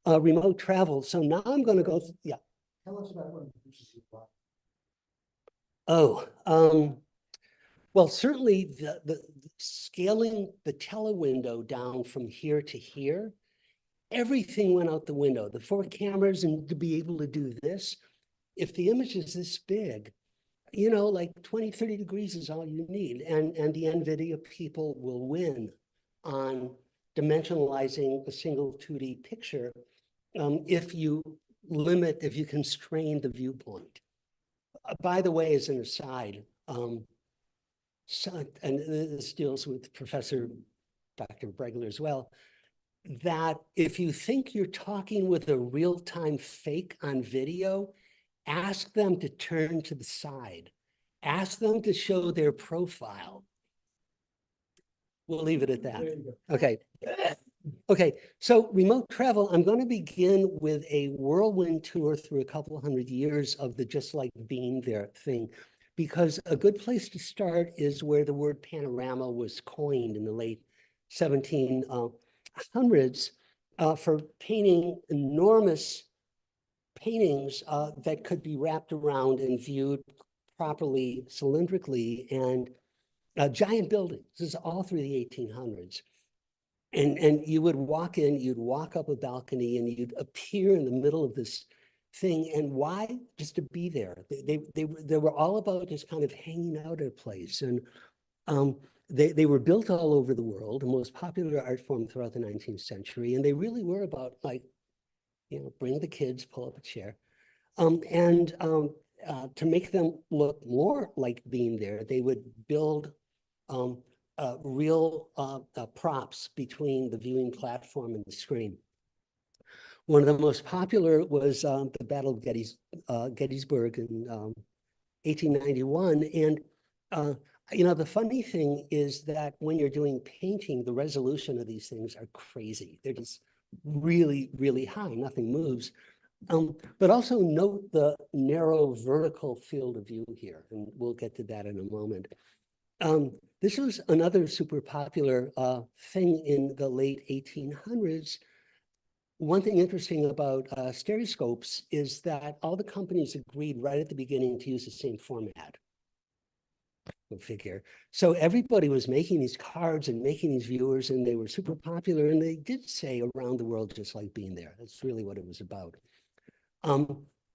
Remote travel. So now I'm going to go, yeah. Tell us about what you bought. Oh, well, certainly the scaling the telewindow down from here to here, everything went out the window. The 4 cameras, and to be able to do this, if the image is this big, you know, like 20, 30 degrees is all you need. And the NVIDIA people will win on dimensionalizing a single 2D picture if you constrain the viewpoint. By the way, as an aside, and this deals with Professor Dr. Bregler as well, that if you think you're talking with a real-time fake on video, ask them to turn to the side. Ask them to show their profile. We'll leave it at that. Okay. Okay, so remote travel, I'm going to begin with a whirlwind tour through a couple 100 years of the just like being there thing, because a good place to start is where the word panorama was coined in the late 1700s for painting enormous paintings that could be wrapped around and viewed properly cylindrically, and giant buildings. This is all through the 1800s. And you would walk in, you'd walk up a balcony, and you'd appear in the middle of this thing. And why? Just to be there. They were all about just kind of hanging out at a place. And they were built all over the world, the most popular art form throughout the 19th century. And they really were about, like, you know, bring the kids, pull up a chair. To make them look more like being there, they would build real props between the viewing platform and the screen. One of the most popular was the Battle of Gettysburg in 1891. And, you know, the funny thing is that when you're doing painting, the resolution of these things are crazy. They're just really, really high. Nothing moves. But also note the narrow vertical field of view here, and we'll get to that in a moment. This was another super popular thing in the late 1800s. One thing interesting about stereoscopes is that all the companies agreed right at the beginning to use the same format. Go figure. So everybody was making these cards and making these viewers, and they were super popular, and they did say around the world just like being there. That's really what it was about.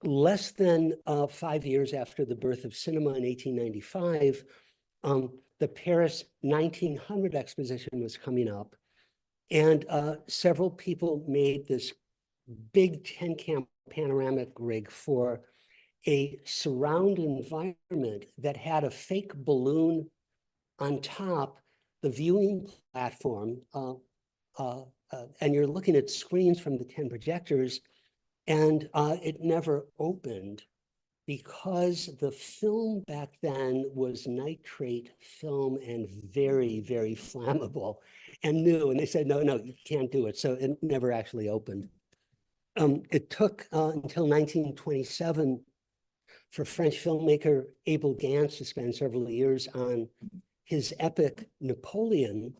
Less than 5 years after the birth of cinema in 1895, the Paris 1900 exposition was coming up, and several people made this big 10-cam panoramic rig for a surround environment that had a fake balloon on top, the viewing platform, and you're looking at screens from the 10 projectors, and it never opened because the film back then was nitrate film and very, very flammable and new. And they said, no, you can't do it. So it never actually opened. It took until 1927 for French filmmaker Abel Gance to spend several years on his epic Napoleon,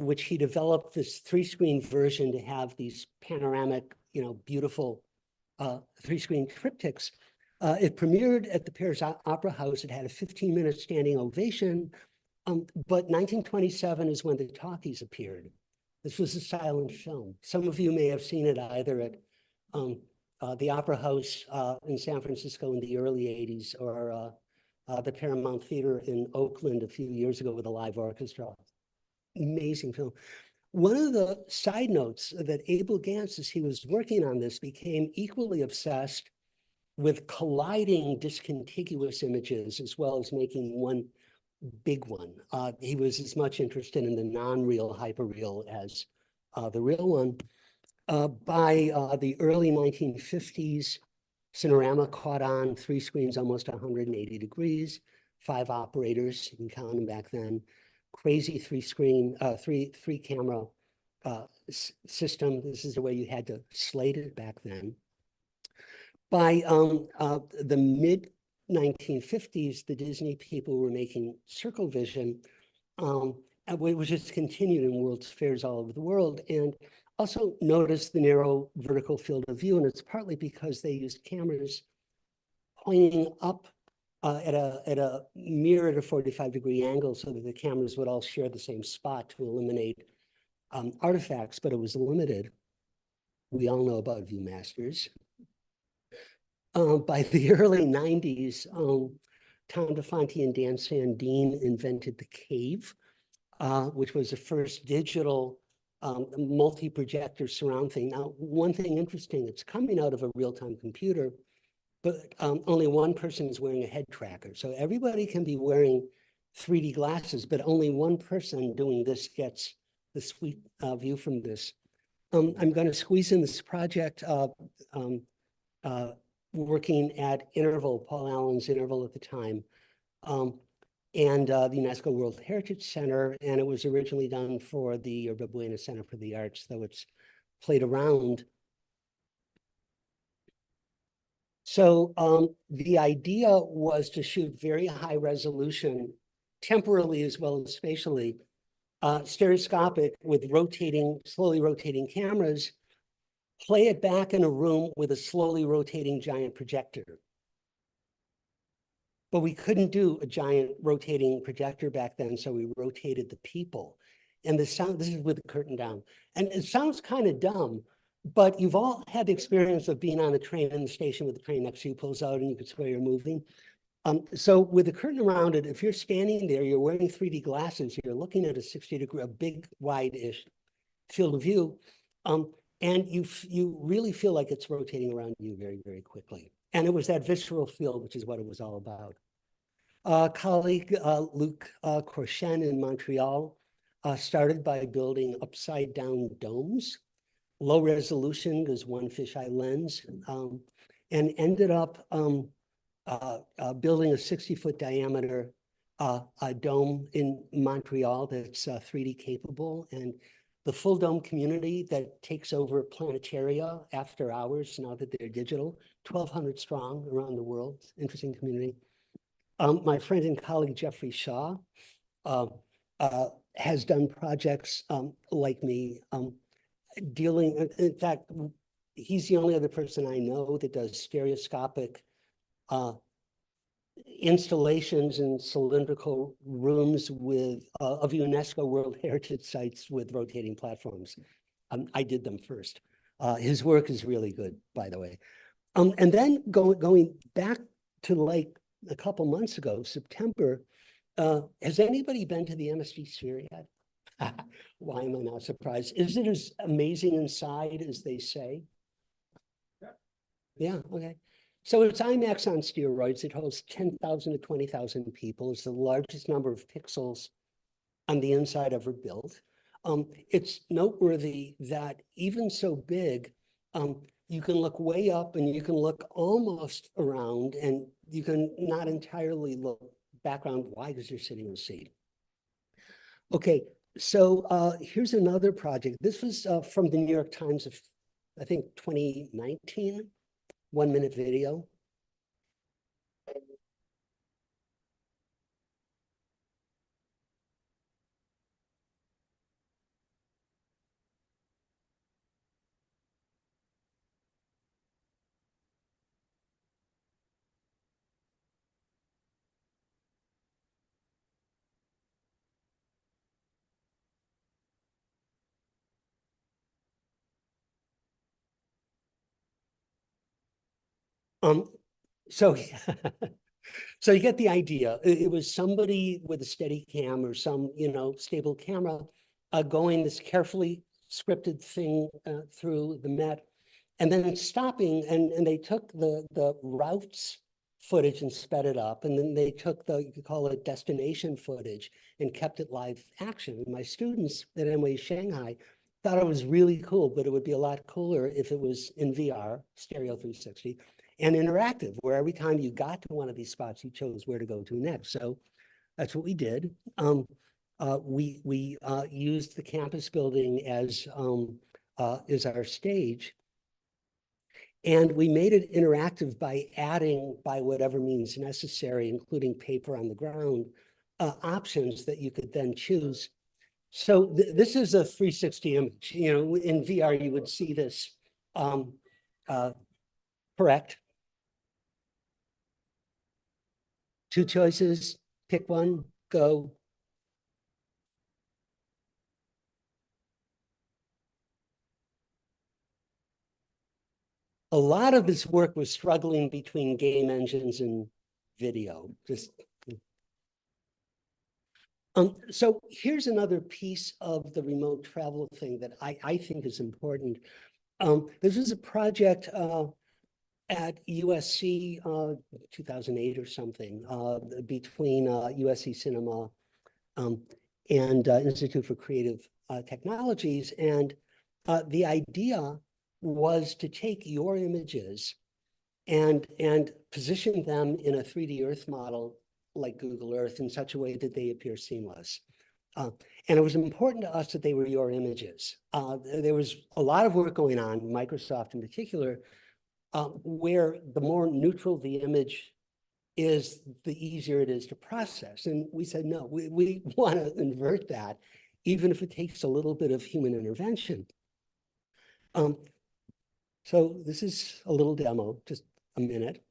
which he developed this 3-screen version to have these panoramic, you know, beautiful 3-screen triptychs. It premiered at the Paris Opera House. It had a 15-minute standing ovation, but 1927 is when the talkies appeared. This was a silent film. Some of you may have seen it either at the Opera House in San Francisco in the early 80s, or the Paramount Theater in Oakland a few years ago with a live orchestra. Amazing film. One of the side notes that Abel Gance, as he was working on this, became equally obsessed with colliding discontiguous images, as well as making one big one. He was as much interested in the non-real hyperreal as the real one. By the early 1950s, Cinerama caught on, 3 screens, almost 180 degrees, 5 operators, you can count them back then. Crazy three camera system. This is the way you had to slate it back then. By the mid 1950s, the Disney people were making Circle Vision, which has continued in World's Fairs all over the world. And also notice the narrow vertical field of view, and it's partly because they used cameras pointing up at a mirror at a 45-degree angle so that the cameras would all share the same spot to eliminate artifacts, but it was limited. We all know about ViewMasters. By the early 90s, Tom DeFonte and Dan Sandine invented the Cave, which was the first digital multi-projector surround thing. Now, one thing interesting, it's coming out of a real-time computer, but only one person is wearing a head tracker. So everybody can be wearing 3D glasses, but only one person doing this gets the sweet view from this. I'm going to squeeze in this project working at Interval, Paul Allen's Interval at the time, and the UNESCO World Heritage Center, and it was originally done for the Yerba Buena Center for the Arts, though it's played around. So the idea was to shoot very high resolution, temporally as well as spatially, stereoscopic with slowly rotating cameras, play it back in a room with a slowly rotating giant projector. But we couldn't do a giant rotating projector back then, so we rotated the people. And the sound, this is with the curtain down. And it sounds kind of dumb, but you've all had the experience of being on a train in the station with the train next to you pulls out and you could swear you're moving. So with the curtain around it, if you're standing there, you're wearing 3D glasses, you're looking at a 60-degree, a big, wide-ish field of view, and you really feel like it's rotating around you very, very quickly. And it was that visceral feel, which is what it was all about. Colleague Luc Crochen in Montreal started by building upside-down domes, low resolution, there's one fisheye lens, and ended up building a 60-foot diameter dome in Montreal that's 3D capable. And the full dome community that takes over Planetaria after hours, now that they're digital, 1,200 strong around the world, interesting community. My friend and colleague, Jeffrey Shaw, has done projects like me, dealing, in fact, he's the only other person I know that does stereoscopic installations in cylindrical rooms with of UNESCO World Heritage sites with rotating platforms. I did them first. His work is really good, by the way. And then going back to like a couple months ago, September, has anybody been to the MSG Sphere yet? Why am I not surprised? Is it as amazing inside as they say? Yeah, okay. So it's IMAX on steroids. It holds 10,000 to 20,000 people. It's the largest number of pixels on the inside ever built. It's noteworthy that even so big, you can look way up and you can look almost around and you can not entirely look background. Why? Because you're sitting in a seat. Okay, so here's another project. This was from the New York Times of, I think, 2019. 1-minute video. So so you get the idea. It was somebody with a steady cam or some, stable camera going this carefully scripted thing through the Met and then stopping and they took the routes footage and sped it up. And then they took you could call it destination footage and kept it live action. And my students at NYU Shanghai thought it was really cool, but it would be a lot cooler if it was in VR, Stereo 360, and interactive, where every time you got to one of these spots, you chose where to go to next. So that's what we did. We used the campus building as our stage. And we made it interactive by adding, by whatever means necessary, including paper on the ground, options that you could then choose. So this is a 360 image. You know, in VR, you would see this. Correct. Two choices, pick one, go. A lot of his work was struggling between game engines and video. So here's another piece of the remote travel thing that I think is important. This is a project at USC 2008 or something, between USC Cinema and Institute for Creative Technologies. And the idea was to take your images and position them in a 3D Earth model like Google Earth in such a way that they appear seamless. And it was important to us that they were your images. There was a lot of work going on, Microsoft in particular, where the more neutral the image is, the easier it is to process. And we said, no, we want to invert that, even if it takes a little bit of human intervention. So this is a little demo, just a minute.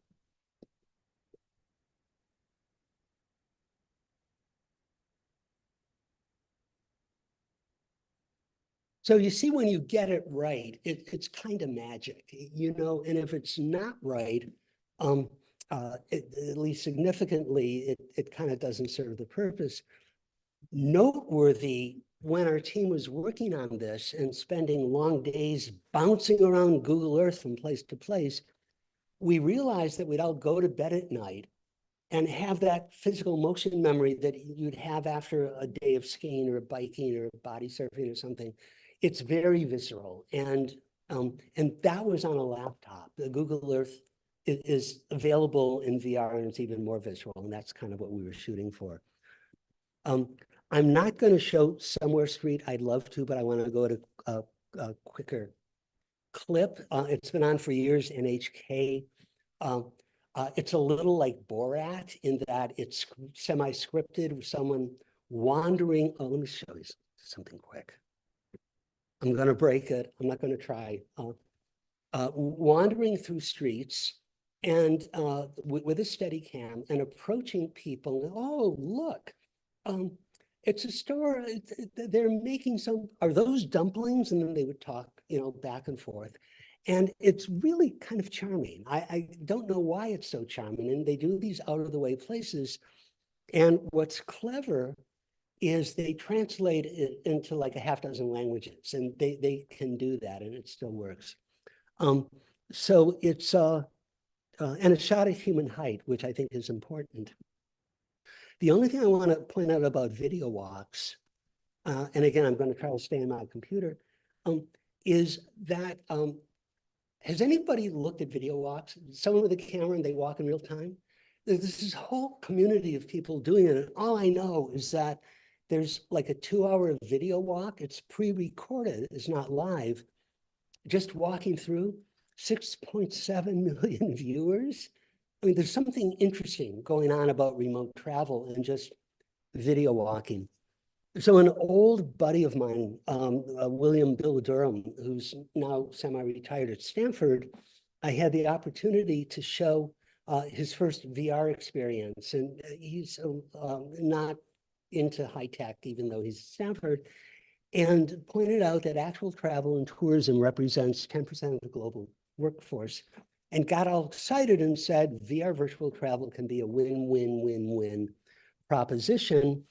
So you see, when you get it right, it's kind of magic, you know, and if it's not right, at least significantly, it kind of doesn't serve the purpose. Noteworthy, when our team was working on this and spending long days bouncing around Google Earth from place to place, we realized that we'd all go to bed at night and have that physical motion memory that you'd have after a day of skiing or biking or body surfing or something. It's very visceral, and that was on a laptop. The Google Earth is available in VR, and it's even more visual, and that's kind of what we were shooting for. I'm not going to show Somewhere Street. I'd love to, but I want to go to a quicker clip. It's been on for years, NHK. It's a little like Borat in that it's semi-scripted with someone wandering. Oh, let me show you something quick. I'm going to break it. I'm not going to try. Wandering through streets and with a steady cam and approaching people. Oh, look, it's a store. They're making some, are those dumplings? And then they would talk, you know, back and forth. And it's really kind of charming. I don't know why it's so charming. And they do these out of the way places. And what's clever is they translate it into like a half dozen languages, and they can do that, and it still works. So it's and it's shot at human height, which I think is important. The only thing I want to point out about video walks, and again, I'm going to try to stay on my computer, is that has anybody looked at video walks? Someone with a camera and they walk in real time? There's this whole community of people doing it, and all I know is that there's like a 2-hour video walk. It's pre-recorded, it's not live. Just walking through, 6.7 million viewers. I mean, there's something interesting going on about remote travel and just video walking. So an old buddy of mine, William Bill Durham, who's now semi-retired at Stanford, I had the opportunity to show his first VR experience. And he's not into high tech, even though he's at Stanford, and pointed out that actual travel and tourism represents 10% of the global workforce, and got all excited and said, VR virtual travel can be a win-win-win-win proposition,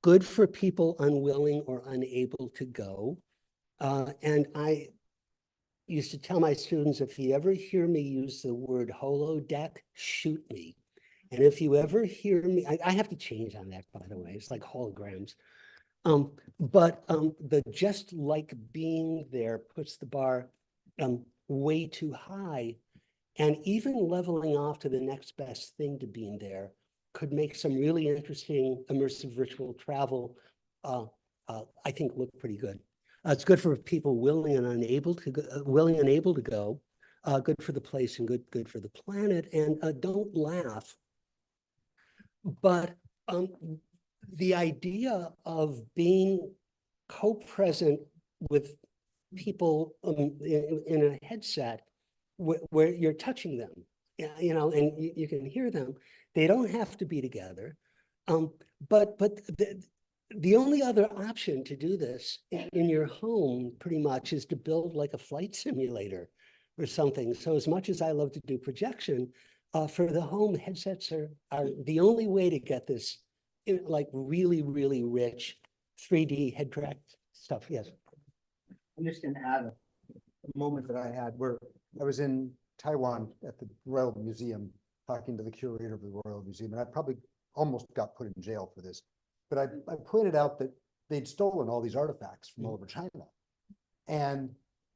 good for people unwilling or unable to go. And I used to tell my students, if you ever hear me use the word holodeck, shoot me, And if you ever hear me, I have to change on that, by the way, it's like holograms. But the just like being there puts the bar way too high. And even leveling off to the next best thing to being there could make some really interesting immersive virtual travel, I think, look pretty good. It's good for people willing and able to go, good for the place and good for the planet. And don't laugh. But the idea of being co-present with people in a headset where you're touching them, you know, and you can hear them. They don't have to be together. But the only other option to do this in your home pretty much is to build like a flight simulator or something. So as much as I love to do projection, for the home, headsets are the only way to get this like really, really rich 3D head tracked stuff. Yes. I'm just gonna add a moment that I had where I was in Taiwan at the Royal Museum talking to the curator of the Royal Museum, and I probably almost got put in jail for this. But I pointed out that they'd stolen all these artifacts from all over China. And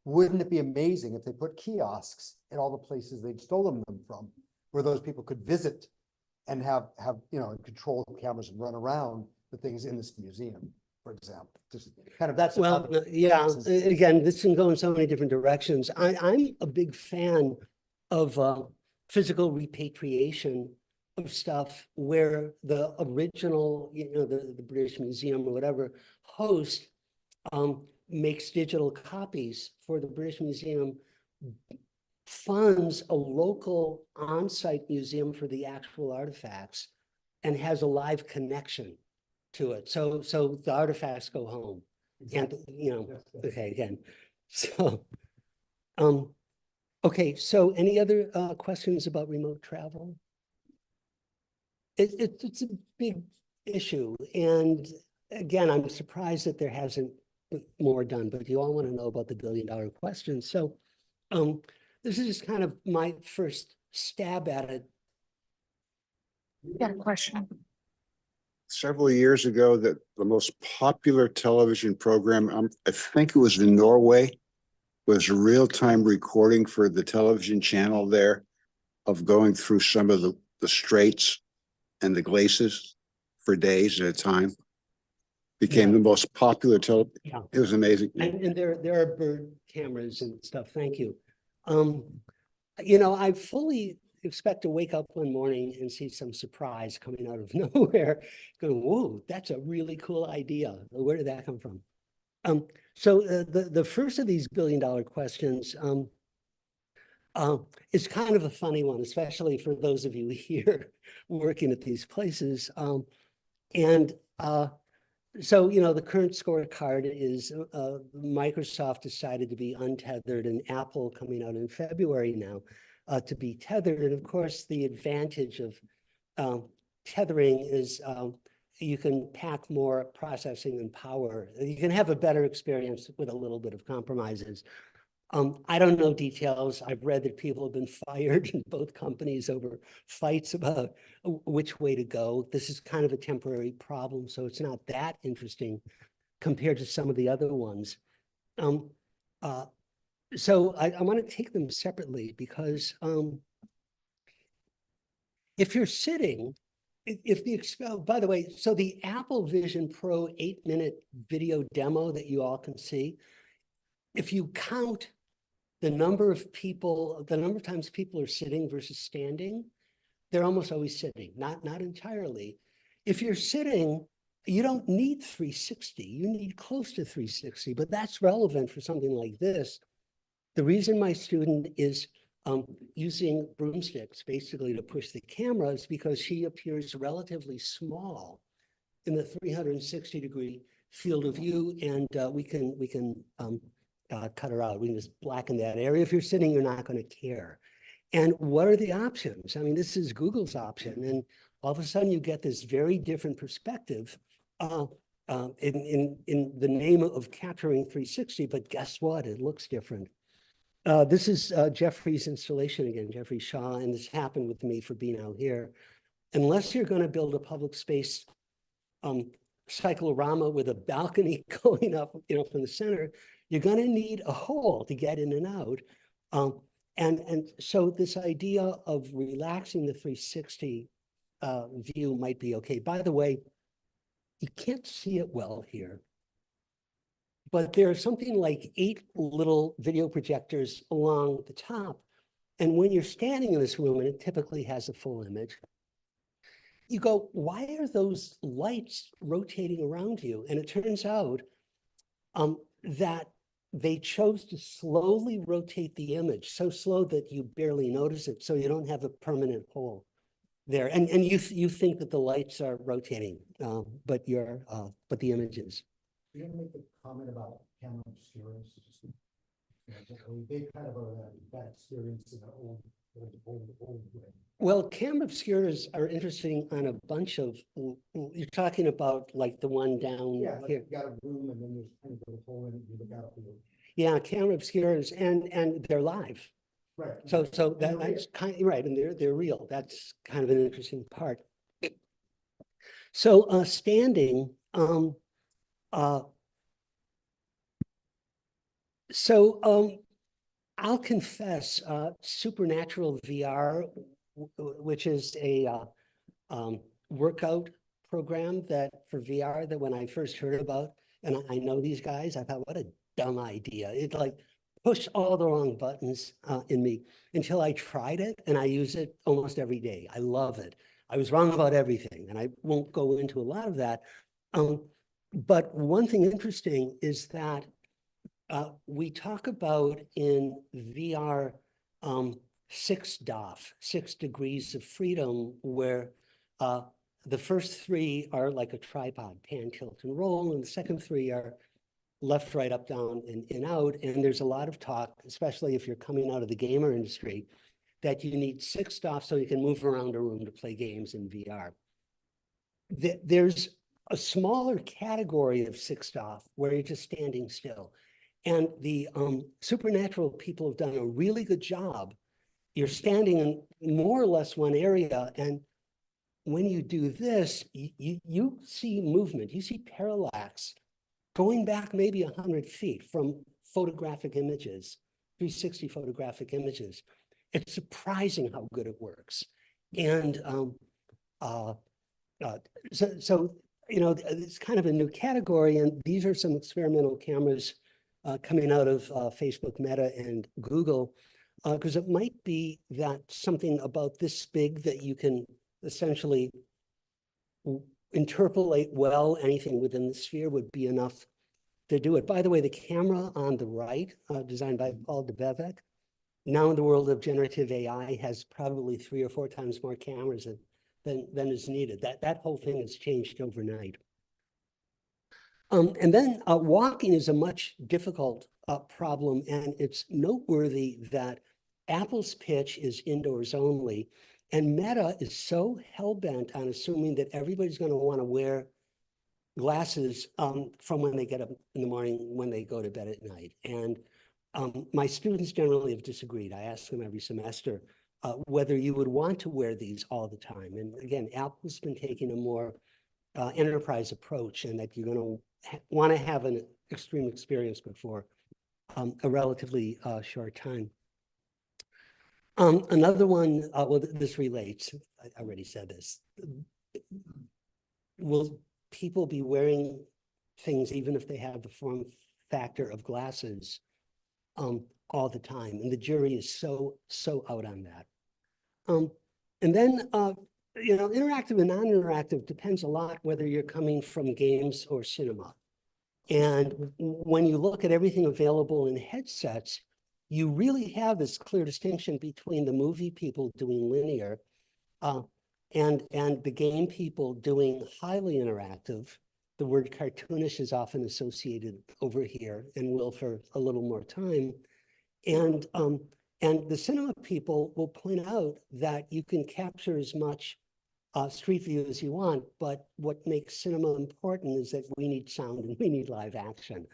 wouldn't it be amazing if they put kiosks at all the places they'd stolen them from, where those people could visit and have you know, control the cameras and run around the things in this museum, for example. Just kind of that's well, yeah. Again, this can go in so many different directions. I'm a big fan of physical repatriation of stuff where the original, you know, the British Museum or whatever host makes digital copies for the British Museum, funds a local on-site museum for the actual artifacts, and has a live connection to it. So the artifacts go home. Exactly. And, you know, okay, again. So, okay, so any other questions about remote travel? It's a big issue. And again, I'm surprised that there hasn't been more done, but you all want to know about the billion-dollar question. So this is just kind of my first stab at it. Yeah, question. Several years ago, that the most popular television program, I think it was in Norway, was a real-time recording for the television channel there of going through some of the straits and the glaciers for days at a time. Became the most popular television. Yeah. It was amazing. And there are bird cameras and stuff. Thank you. You know, I fully expect to wake up one morning and see some surprise coming out of nowhere, going, whoa, that's a really cool idea. Where did that come from? So the first of these billion-dollar questions is kind of a funny one, especially for those of you here working at these places. So, you know, the current scorecard is Microsoft decided to be untethered, and Apple coming out in February now to be tethered. And of course, the advantage of tethering is you can pack more processing and power. You can have a better experience with a little bit of compromises. I don't know details. I've read that people have been fired in both companies over fights about which way to go. This is kind of a temporary problem, so it's not that interesting compared to some of the other ones. So I want to take them separately because if you're sitting, by the way, so the Apple Vision Pro 8-minute video demo that you all can see, if you count the number of times people are sitting versus standing, they're almost always sitting, not entirely. If you're sitting, you don't need 360, you need close to 360, but that's relevant for something like this. The reason my student is using broomsticks basically to push the camera is because she appears relatively small in the 360-degree field of view, and we can cut her out. We can just blacken that area. If you're sitting, you're not going to care. And what are the options? I mean, this is Google's option, and all of a sudden you get this very different perspective in the name of capturing 360. But guess what? It looks different. This is Jeffrey's installation again, Jeffrey Shaw, and this happened with me for being out here. unless you're going to build a public space cyclorama with a balcony going up, from the center, you're going to need a hole to get in and out. And so this idea of relaxing the 360 view might be okay. By the way, you can't see it well here, but there's something like 8 little video projectors along the top. And when you're standing in this room, and it typically has a full image, you go, why are those lights rotating around you? And it turns out that they chose to slowly rotate the image, so slow that you barely notice it, so you don't have a permanent hole there. And you think that the lights are rotating, but the image is. You're gonna make a comment about camera obscurus. They kind of are that experience in an old way. Well, camera obscuras are interesting on a bunch of, you're talking about like the one down Yeah, like here. you got a room and then there's kind of a hole in it, you look out for it. Yeah, camera obscuras, and they're live. Right. So And they're that's kind of right, and they're real. That's kind of an interesting part. So standing, I'll confess, Supernatural VR, which is a workout program that for VR that when I first heard about, and I know these guys, I thought, what a dumb idea. It like pushed all the wrong buttons in me until I tried it, and I use it almost every day. I love it. I was wrong about everything, and I won't go into a lot of that. But one thing interesting is that we talk about in VR 6 DOF, 6 degrees of freedom, where the first 3 are like a tripod, pan, tilt, and roll, and the second 3 are left, right, up, down, and in, out. And there's a lot of talk, especially if you're coming out of the gamer industry, that you need 6 DOF so you can move around a room to play games in VR. There's a smaller category of 6 DOF where you're just standing still. And the Supernatural people have done a really good job. You're standing in more or less one area, and when you do this, you see movement, you see parallax going back maybe 100 feet from photographic images, 360 photographic images. It's surprising how good it works. And so it's kind of a new category, and these are some experimental cameras coming out of Facebook, Meta, and Google, because it might be that something about this big that you can essentially interpolate well anything within the sphere would be enough to do it. By the way, the camera on the right, designed by Paul Debevec, now in the world of generative AI, has probably 3 or 4 times more cameras than is needed. That whole thing has changed overnight. And then walking is a much difficult problem, and it's noteworthy that Apple's pitch is indoors only, and Meta is so hell-bent on assuming that everybody's going to want to wear glasses from when they get up in the morning, when they go to bed at night. And my students generally have disagreed. I ask them every semester whether you would want to wear these all the time. And again, Apple's been taking a more enterprise approach, and that you're going to want to have an extreme experience before a relatively short time. Another one, well, this relates, I already said this. Will people be wearing things even if they have the form factor of glasses all the time? And the jury is so out on that. And then, interactive and non-interactive depends a lot whether you're coming from games or cinema. And when you look at everything available in headsets, you really have this clear distinction between the movie people doing linear and the game people doing highly interactive. The word cartoonish is often associated over here and will for a little more time. And the cinema people will point out that you can capture as much street view as you want, but what makes cinema important is that we need sound and we need live action.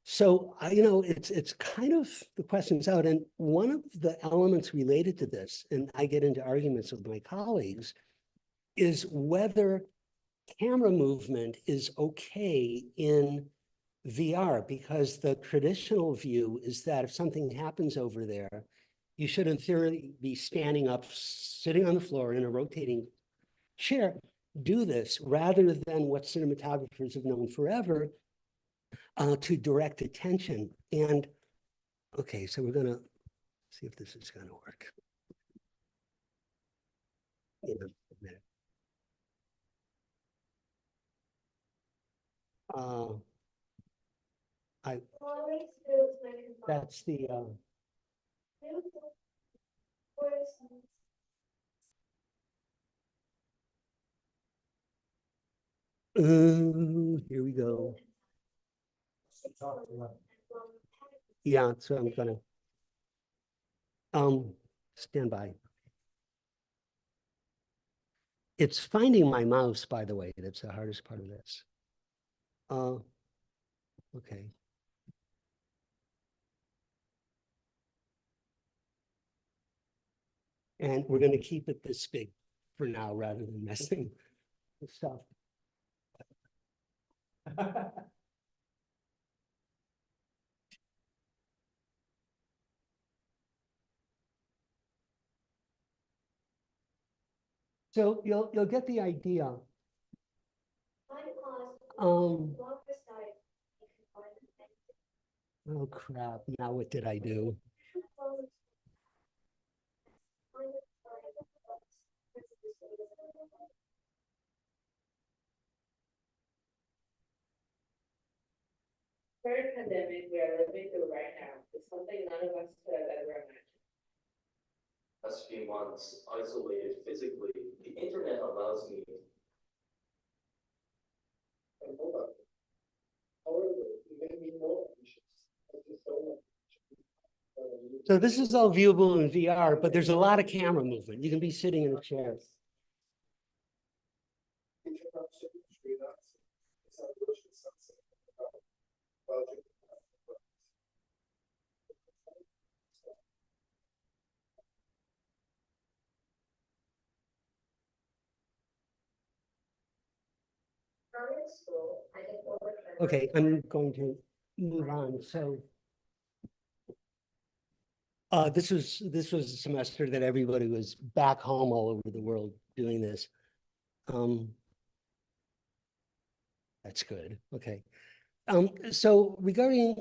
So it's kind of the question's out. And one of the elements related to this, and I get into arguments with my colleagues, is whether camera movement is okay in VR, because the traditional view is that if something happens over there, you should in theory be standing up, sitting on the floor in a rotating chair, do this rather than what cinematographers have known forever, to direct attention. And okay, so we're gonna see if this is gonna work. In a minute. That's the here we go. Yeah, so I'm gonna stand by. It's finding my mouse, by the way. That's the hardest part of this. Okay. And we're going to keep it this big for now rather than messing with stuff. So you'll get the idea. Oh crap, now what did I do? Current pandemic we are living through right now is something none of us could have ever imagined. Last few months, isolated physically, the internet allows me. And hold up. However, you may be more anxious. So this is all viewable in VR, but there's a lot of camera movement. You can be sitting in a chair. Okay, I'm going to move on. So this was a semester that everybody was back home all over the world doing this. That's good. Okay. So regarding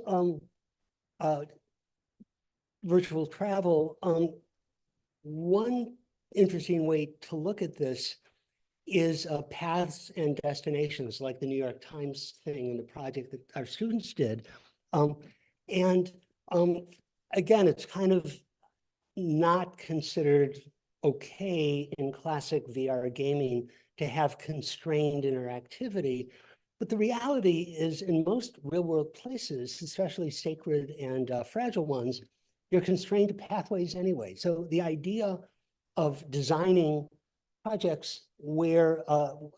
virtual travel, one interesting way to look at this is paths and destinations, like the New York Times thing and the project that our students did. Again, it's kind of not considered okay in classic VR gaming to have constrained interactivity. But the reality is, in most real world places, especially sacred and fragile ones, you're constrained to pathways anyway. So the idea of designing projects where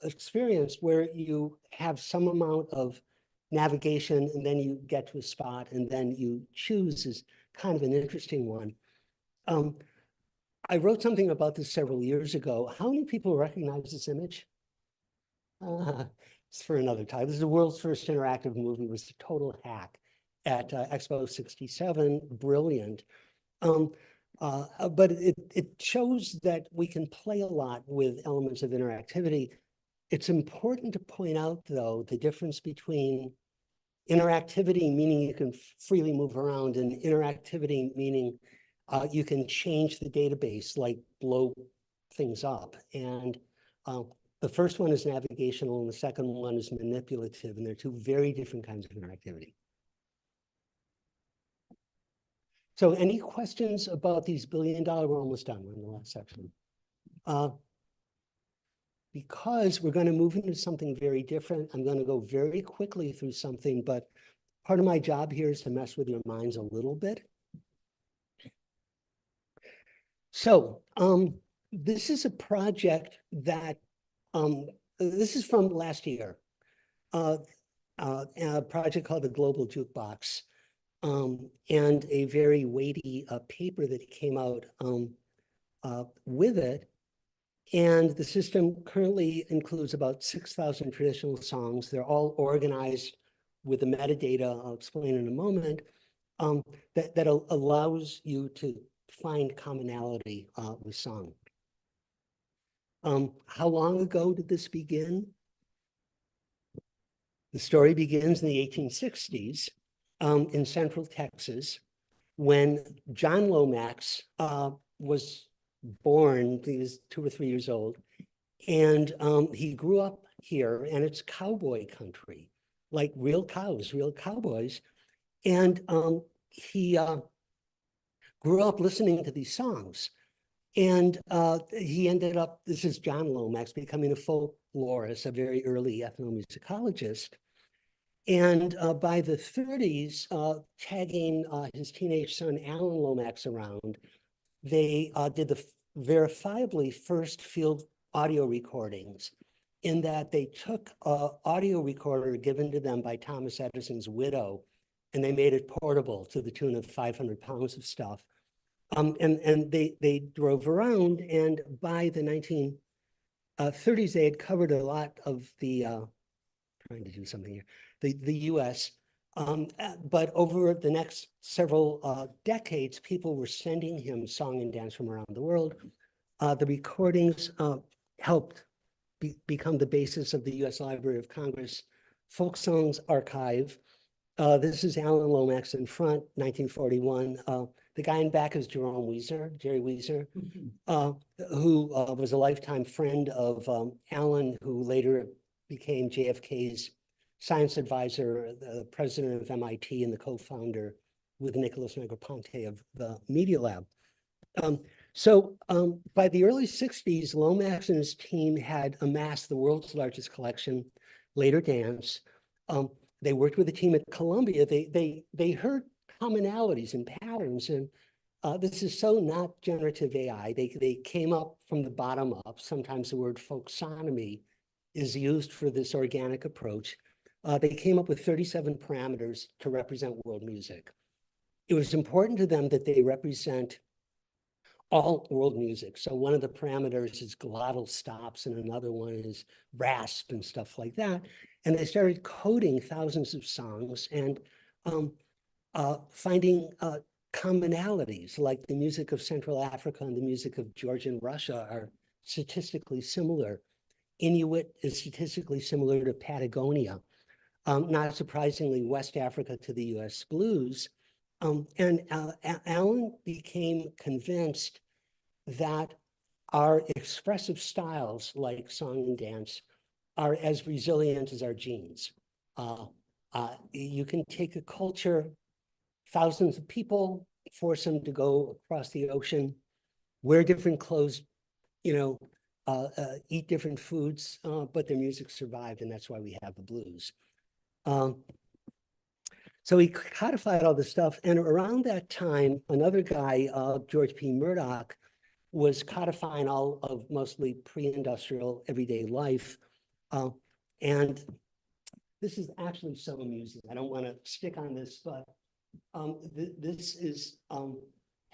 experience where you have some amount of navigation and then you get to a spot and then you choose is kind of an interesting one. I wrote something about this several years ago. How many people recognize this image? It's for another time. This is the world's first interactive movie. It was a total hack at Expo 67. Brilliant. But it shows that we can play a lot with elements of interactivity. It's important to point out, though, the difference between interactivity, meaning you can freely move around, and interactivity, meaning you can change the database, like blow things up. And the first one is navigational, and the second one is manipulative, and they're two very different kinds of interactivity. So any questions about these $1 billion? We're almost done. We're in the last section. Because we're going to move into something very different, I'm going to go very quickly through something, but part of my job here is to mess with your minds a little bit. So this is a project that, this is from last year, a project called the Global Jukebox. And a very weighty paper that came out with it. And the system currently includes about 6,000 traditional songs. They're all organized with the metadata I'll explain in a moment, that allows you to find commonality with song. How long ago did this begin? The story begins in the 1860s in Central Texas when John Lomax was born. He was 2 or 3 years old, and he grew up here, and it's cowboy country, like real cows, real cowboys. And he grew up listening to these songs. And he ended up, this is John Lomax, becoming a folklorist, a very early ethnomusicologist. And by the 30s, tagging his teenage son, Alan Lomax, around, they did the verifiably first field audio recordings, in that they took an audio recorder given to them by Thomas Edison's widow, and they made it portable to the tune of 500 pounds of stuff. And they drove around, and by the 1930s, they had covered a lot of the, trying to do something here, the US. But over the next several decades, people were sending him song and dance from around the world. The recordings helped become the basis of the US Library of Congress Folk Songs Archive. This is Alan Lomax in front, 1941. The guy in back is Jerome Weezer, Jerry Weezer, who was a lifetime friend of Alan, who later became JFK's science advisor, the president of MIT, and the co-founder with Nicholas Negroponte of the Media Lab. So by the early 60s, Lomax and his team had amassed the world's largest collection, later dance. They worked with a team at Columbia. They heard commonalities and patterns, and this is so not generative AI. They came up from the bottom up. Sometimes the word folksonomy is used for this organic approach. They came up with 37 parameters to represent world music. It was important to them that they represent all world music. So one of the parameters is glottal stops, and another one is rasp and stuff like that. And they started coding thousands of songs and finding commonalities, like the music of Central Africa and the music of Georgian Russia are statistically similar. Inuit is statistically similar to Patagonia. Not surprisingly, West Africa to the US blues. And Alan became convinced that our expressive styles, like song and dance, are as resilient as our genes. You can take a culture, thousands of people, force them to go across the ocean, wear different clothes, eat different foods, but their music survived, and that's why we have the blues. So he codified all this stuff, and around that time, another guy, George P. Murdoch, was codifying all of mostly pre-industrial everyday life. And this is actually so amusing. I don't want to stick on this, but this is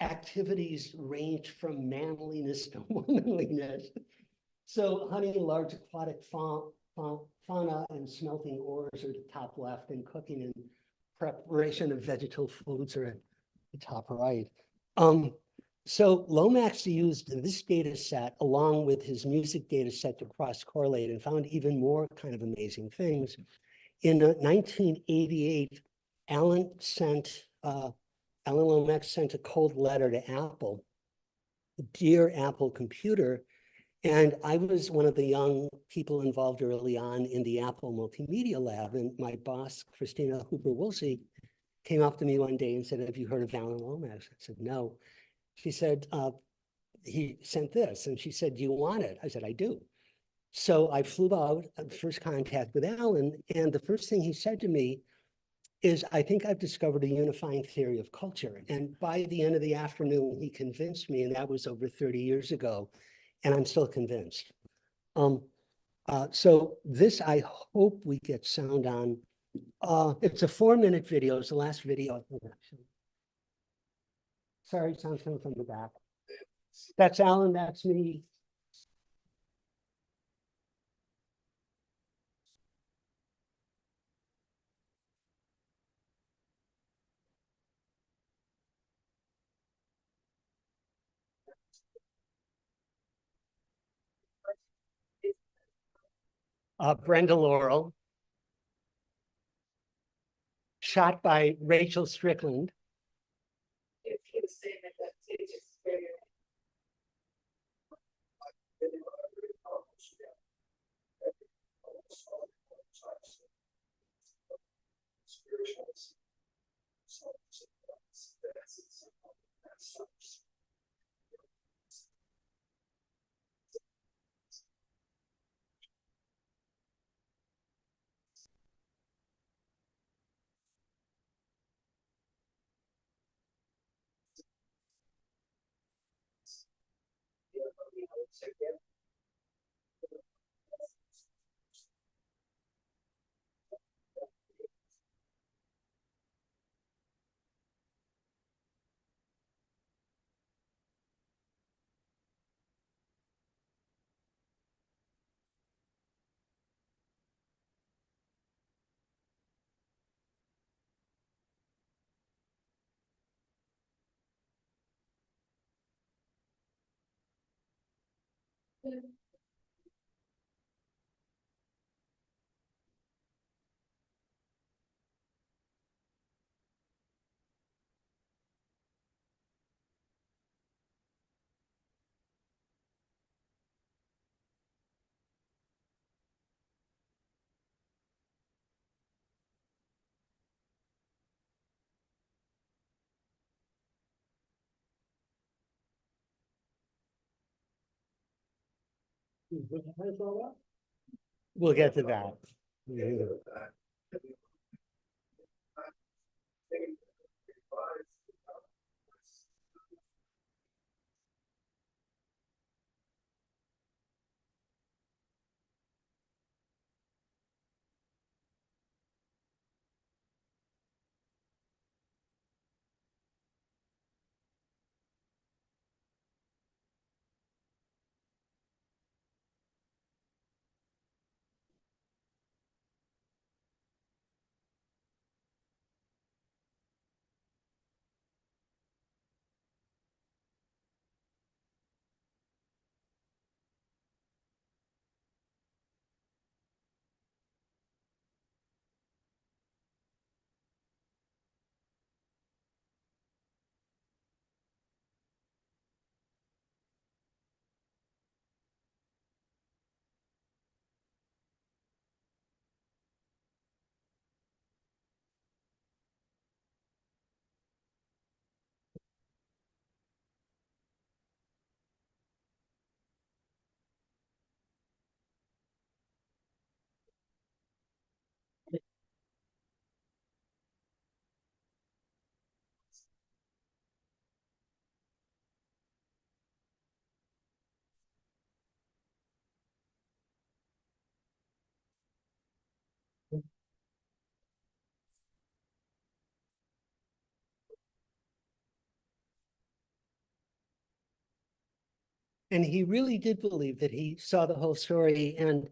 activities range from manliness to womanliness. So hunting large aquatic fauna and smelting ores are at the top left, and cooking and preparation of vegetal foods are at the top right. So Lomax used this data set along with his music data set to cross-correlate and found even more kind of amazing things. In 1988, Alan Lomax sent a cold letter to Apple. Dear Apple Computer, and I was one of the young people involved early on in the Apple Multimedia Lab, and my boss, Christina Hooper-Woolsey, came up to me one day and said, "Have you heard of Alan Lomax?" I said, "No." She said, "He sent this." And she said, "Do you want it?" I said, "I do." So I flew out, first contact with Alan, and the first thing he said to me is, "I think I've discovered a unifying theory of culture." And by the end of the afternoon, he convinced me, and that was over 30 years ago, and I'm still convinced. So this, I hope we get sound on. It's a 4-minute video. It's the last video. Sorry, sound's coming from the back. That's Alan, that's me. Brenda Laurel, shot by Rachel Strickland. If you say that, it's just very. We'll get to that. And he really did believe that he saw the whole story. And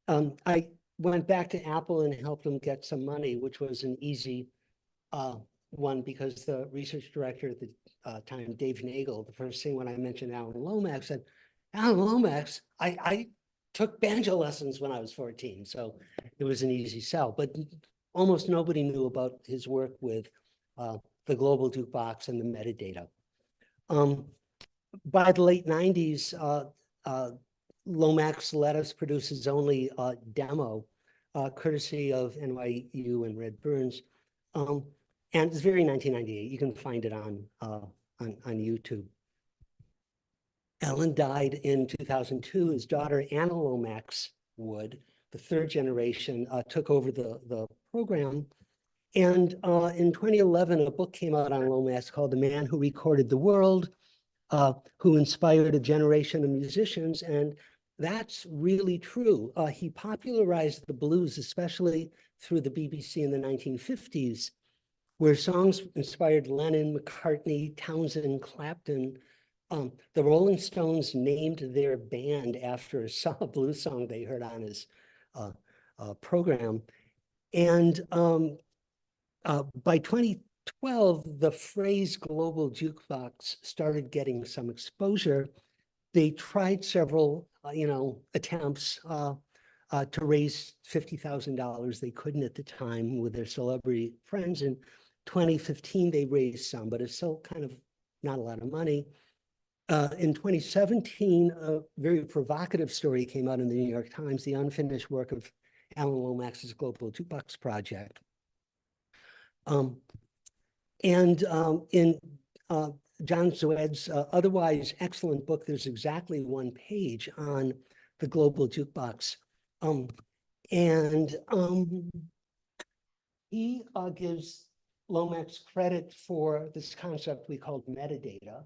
I went back to Apple and helped him get some money, which was an easy one because the research director at the time, Dave Nagel, the first thing when I mentioned Alan Lomax, said, Alan Lomax, I took banjo lessons when I was 14. So it was an easy sell. But almost nobody knew about his work with the global jukebox and the metadata. By the late 90s, Lomax let us produce his only demo, courtesy of NYU and Red Burns. And it's very 1998. You can find it on YouTube. Ellen died in 2002. His daughter, Anna Lomax Wood, the third generation, took over the program. And in 2011, a book came out on Lomax called The Man Who Recorded the World, who inspired a generation of musicians. And that's really true. He popularized the blues, especially through the BBC in the 1950s, where songs inspired Lennon, McCartney, Townsend, Clapton. The Rolling Stones named their band after a blues song they heard on his program. And by 2012, the phrase global jukebox started getting some exposure. They tried several, attempts. to raise $50,000. They couldn't at the time with their celebrity friends. In 2015, they raised some, but it's still kind of not a lot of money. In 2017, a very provocative story came out in the New York Times, the unfinished work of Alan Lomax's Global Jukebox Project. In John Zwed's otherwise excellent book, there's exactly one page on the Global Jukebox. He gives Lomax credit for this concept we called metadata,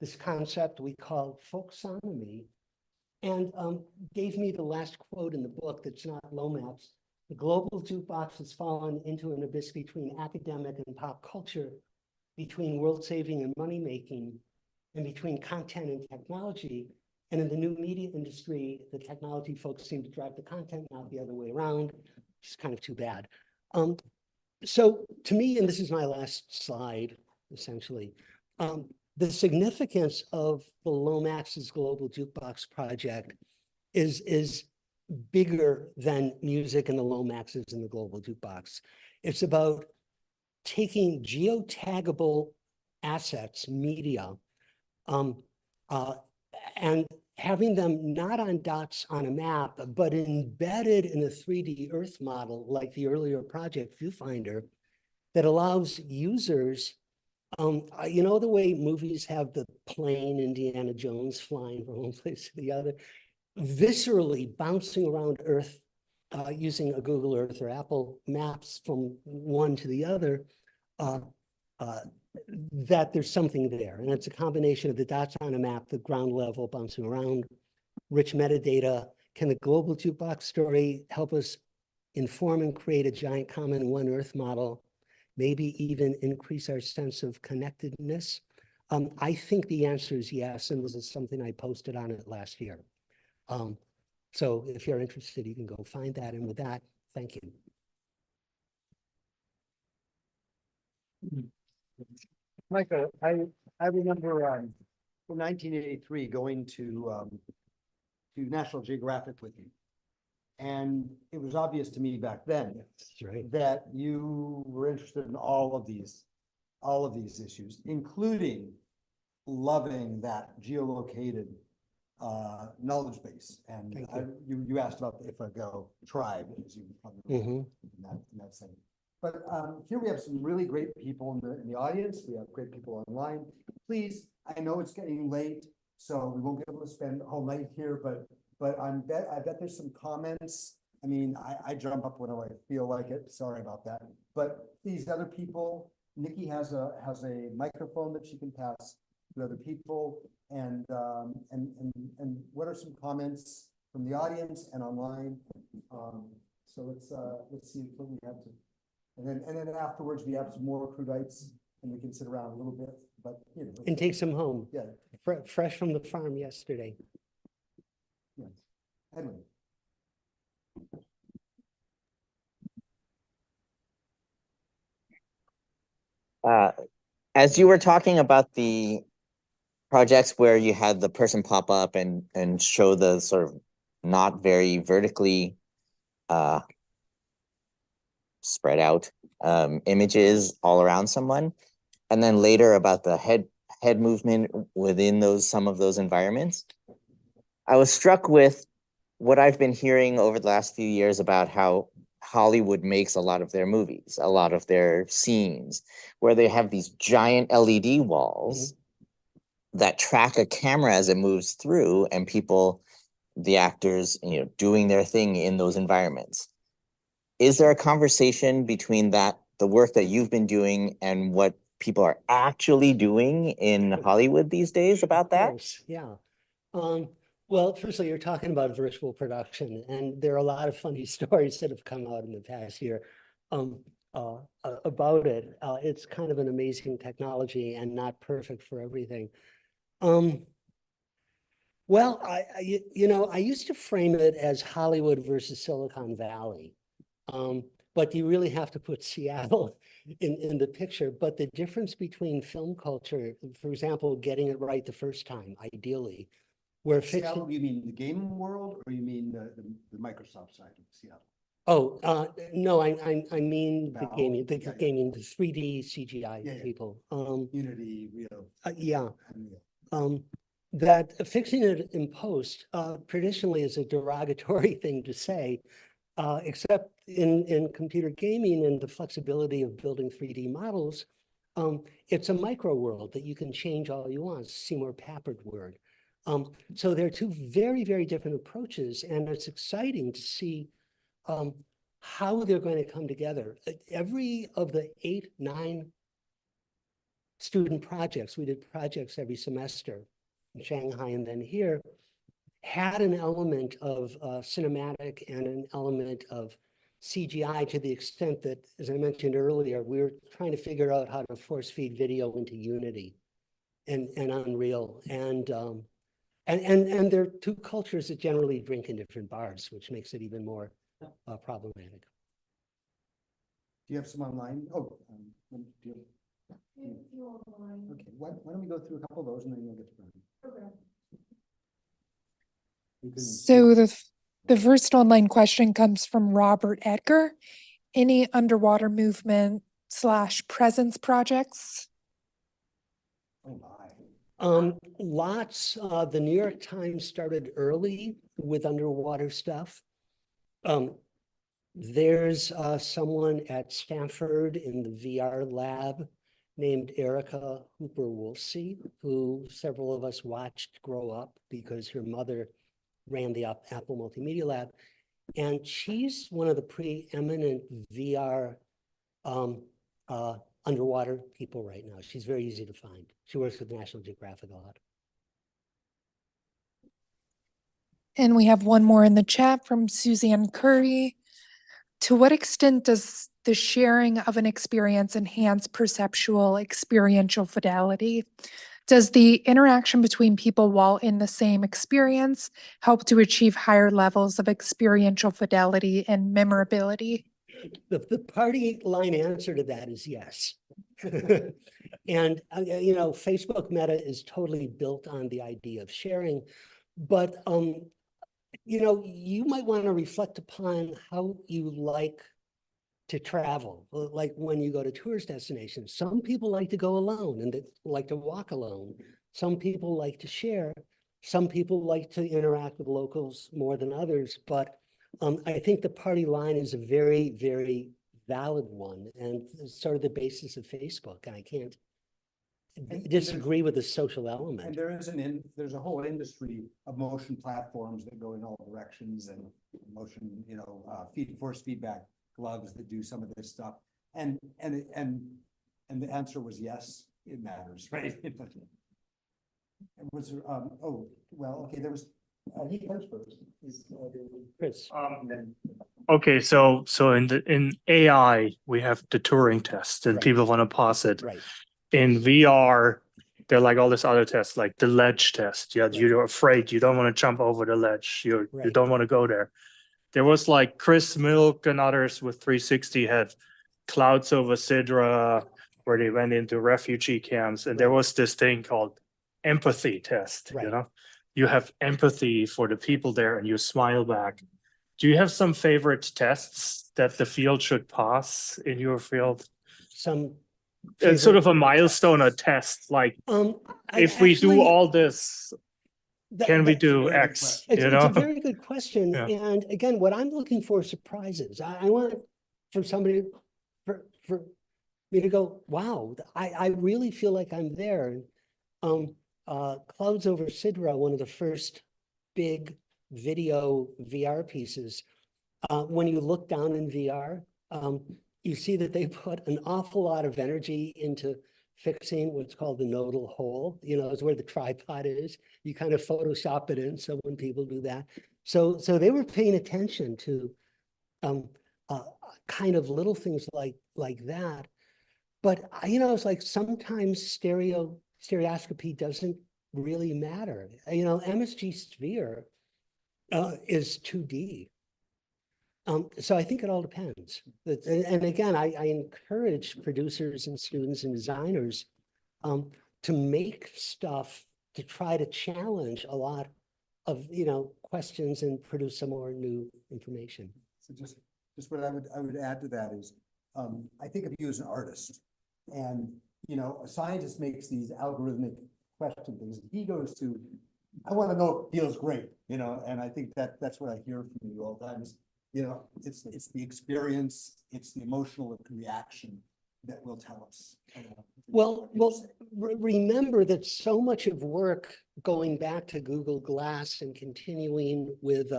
this concept we call folksonomy, and gave me the last quote in the book that's not Lomax. The global jukebox has fallen into an abyss between academic and pop culture, between world-saving and money-making, and between content and technology. And in the new media industry, the technology folks seem to drive the content, not the other way around, which is kind of too bad. So to me, and this is my last slide, essentially, the significance of the Lomax's Global Jukebox Project is bigger than music and the Lomaxes and the Global Jukebox. It's about taking geotaggable assets, media, and having them not on dots on a map, but embedded in a 3D Earth model, like the earlier project Viewfinder, that allows users, you know, the way movies have the plane Indiana Jones flying from one place to the other, viscerally bouncing around Earth using a Google Earth or Apple Maps from one to the other, that there's something there. And it's a combination of the dots on a map, the ground level bouncing around, rich metadata. Can the Global Jukebox story help us inform and create a giant common one Earth model, maybe even increase our sense of connectedness? I think the answer is yes, and this is something I posted on it last year. So if you're interested, you can go find that. And with that, thank you. Micah, I remember in 1983 going to National Geographic with you. And it was obvious to me back then that you were interested in all of these issues, including loving that geolocated knowledge base. And you asked about the IFAGO tribe, as you probably know, in that setting. But here we have some really great people in the audience. We have great people online. Please, I know it's getting late, so we won't be able to spend all night here, but I bet there's some comments. I mean, I jump up when I feel like it. Sorry about that. But these other people, Nikki has a microphone that she can pass to other people. And what are some comments from the audience and online? So let's see what we have to. And then afterwards we have some more crudites and we can sit around a little bit, but you know. And take some home. Yeah. Fresh from the farm yesterday. Yes. Edwin. As you were talking about the projects where you had the person pop up and show the sort of not very vertically spread out images all around someone, and then later about the head movement within some of those environments, I was struck with what I've been hearing over the last few years about how Hollywood makes a lot of their movies, a lot of their scenes, where they have these giant LED walls that track a camera as it moves through, and people, the actors, you know, doing their thing in those environments. Is there a conversation between the work that you've been doing and what people are actually doing in Hollywood these days about that? Yes, yeah. Well, firstly, you're talking about virtual production, and there are a lot of funny stories that have come out in the past year about it. It's kind of an amazing technology and not perfect for everything. Well, I used to frame it as Hollywood versus Silicon Valley. But you really have to put Seattle in the picture. But the difference between film culture, for example, getting it right the first time, ideally, Where fiction- Seattle, you mean the gaming world or you mean the Microsoft side of Seattle? Oh, no, I mean the Valve? gaming, the Yeah, yeah. gaming, the 3D CGI Yeah, yeah. people. Unity, Real. Yeah. Unreal. That fixing it in post traditionally is a derogatory thing to say, except in computer gaming and the flexibility of building 3D models. It's a micro world that you can change all you want. Seymour Papert word. So there are two very, very different approaches, and it's exciting to see how they're going to come together. Every of the 8, 9 student projects, we did projects every semester in Shanghai and then here, had an element of cinematic and an element of CGI to the extent that, as I mentioned earlier, we were trying to figure out how to force feed video into Unity and Unreal. And there are two cultures that generally drink in different bars, which makes it even more problematic. Do you have some online? Oh, do you okay, why don't we go through a couple of those and then we'll get to Brian. So the first online question comes from Robert Edgar. Any underwater movement / presence projects? Oh my. Lots. The New York Times started early with underwater stuff. There's someone at Stanford in the VR lab named Erica Hooper-Woolsey, who several of us watched grow up because her mother ran the Apple Multimedia Lab. And she's one of the preeminent VR underwater people right now. She's very easy to find. She works with National Geographic a lot. And we have one more in the chat from Suzanne Curry. To what extent does the sharing of an experience enhance perceptual experiential fidelity? Does the interaction between people while in the same experience help to achieve higher levels of experiential fidelity and memorability? The party line answer to that is yes. And, Facebook Meta is totally built on the idea of sharing, but, you might want to reflect upon how you like to travel, like when you go to tourist destinations. Some people like to go alone and they like to walk alone. Some people like to share. Some people like to interact with locals more than others. But I think the party line is a very, very valid one and it's sort of the basis of Facebook. I can't disagree with the social element. And there's a whole industry of motion platforms that go in all directions and motion, force feedback gloves that do some of this stuff. And the answer was yes, it matters, right? It was there was Chris. Okay, so in AI we have the Turing test and Right. people want to pass it. Right. In VR, there are like all this other tests, like the ledge test. Yeah, you're afraid, you don't want to jump over the ledge. You Right. don't want to go there. There was like Chris Milk and others with 360 had Clouds over Sidra, where they went into refugee camps, and there was this thing called empathy test. Right. You have empathy for the people there and you smile back. Do you have some favorite tests that the field should pass in your field? It's sort of a milestone, a test, like if we do all this, can we do X? It's a very good question. Yeah. And again, what I'm looking for is surprises. I want for somebody, for me to go, wow, I really feel like I'm there. Clouds over Sidra, one of the first big video VR pieces. When you look down in VR, you see that they put an awful lot of energy into fixing what's called the nodal hole. Is where the tripod is. You kind of Photoshop it in. So when people do that, so they were paying attention to kind of little things like that. But it's like sometimes stereoscopy doesn't really matter. MSG Sphere is 2D. So I think it all depends. And again, I encourage producers and students and designers to make stuff to try to challenge a lot questions and produce some more new information. So just what I would add to that is, I think of you as an artist. And, a scientist makes these algorithmic question things. He goes to, I want to know if it feels great, and I think that's what I hear from you all the time is, it's the experience, it's the emotional reaction that will tell us. Well, remember that so much of work going back to Google Glass and continuing with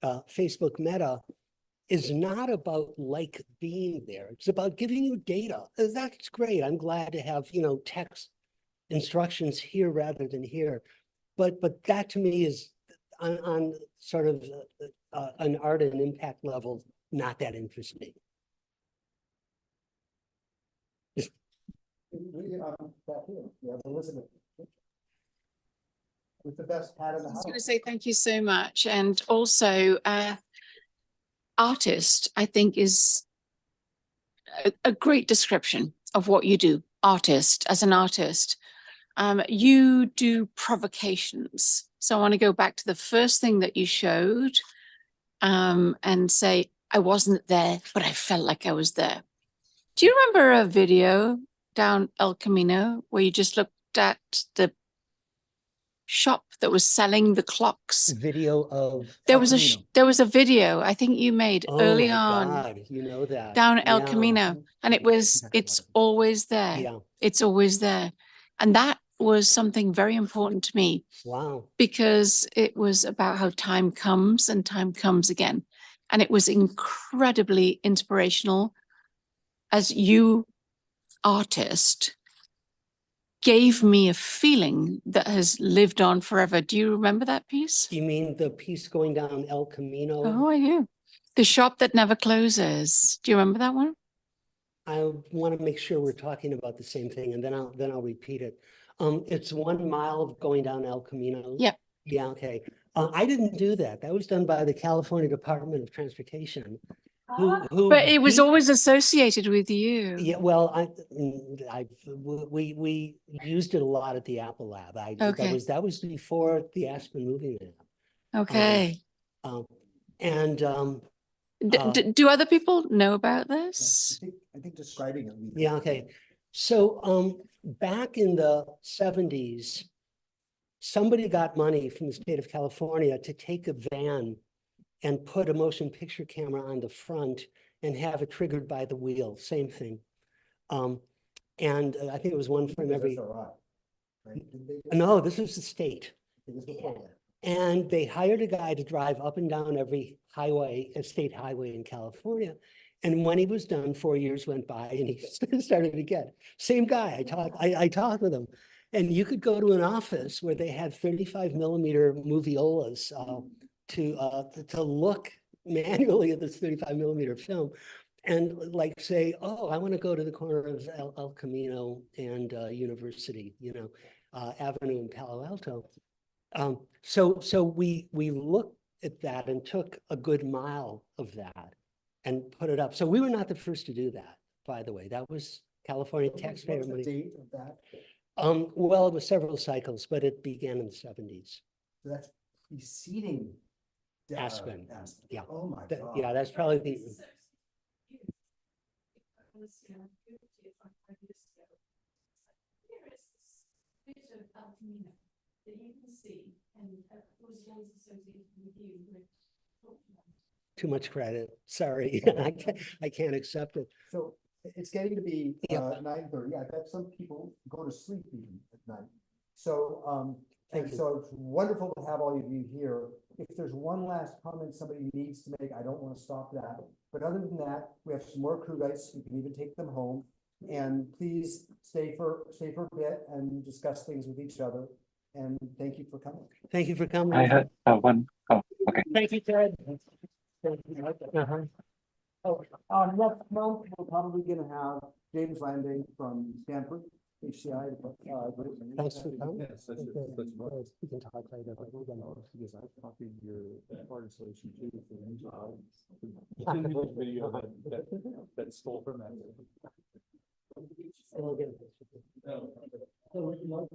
Facebook Meta is not about being there. It's about giving you data. That's great. I'm glad to have, text instructions here rather than here. But that to me is on sort of an art and impact level, not that interesting. Elizabeth. With the best hat in the I was house. going to say thank you so much. And also, artist, I think, is a great description of what you do. Artist, as an artist, you do provocations. So I want to go back to the first thing that you showed and say, I wasn't there, but I felt like I was there. Do you remember a video down El Camino where you just looked at the shop that was selling the clocks? Video of there was a video I think you made early on. God, you know that. Down El Yeah. Camino, and it's always there. Yeah. It's always there. And that was something very important to me. Wow. Because it was about how time comes and time comes again. And it was incredibly inspirational as you, artist, gave me a feeling that has lived on forever. Do you remember that piece? You mean the piece going down El Camino? Oh, I do. The shop that never closes. Do you remember that one? I want to make sure we're talking about the same thing, and then I'll repeat it. It's 1 mile of going down El Camino. Yep. Yeah, okay. I didn't do that. That was done by the California Department of Transportation. But it was always associated with you. Yeah, well, we used it a lot at the Apple Lab. Okay. That was before the Aspen Movie Lab. Okay. Do other people know about this? I think describing it. Yeah, okay. So back in the 70s, somebody got money from the state of California to take a van and put a motion picture camera on the front and have it triggered by the wheel, same thing. And I think it was one from every. No, this was the state. And they hired a guy to drive up and down every highway, a state highway in California. And when he was done, 4 years went by and he started again. Same guy, I talked with him. And you could go to an office where they had 35 millimeter moviolas to look manually at this 35 millimeter film and say, oh, I want to go to the corner of El Camino and University, Avenue in Palo Alto. So we looked at that and took a good mile of that and put it up. So we were not the first to do that, by the way. That was California taxpayer money. What's the date of that? Well, it was several cycles, but it began in the 70s. So that's preceding Aspen. Yeah. Oh my God. Yeah, that's probably the. Too much credit. Sorry, I can't accept it. So it's getting to be 9:30. I bet some people go to sleep even at night. So so it's wonderful to have all of you here. If there's one last comment somebody needs to make, I don't want to stop that. But other than that, we have some more crew guys. You can even take them home. And please stay for a bit and discuss things with each other. And thank you for coming. Thank you for coming. I had one. Oh, okay. Thank you, Ted. Next month, we're probably going to have James Landing from Stanford, HCI. Thanks for coming. Yes, that's We can talk later. But we're gonna. Because I copied your art installation too for the video that stole from that. And we'll get a picture. Remember,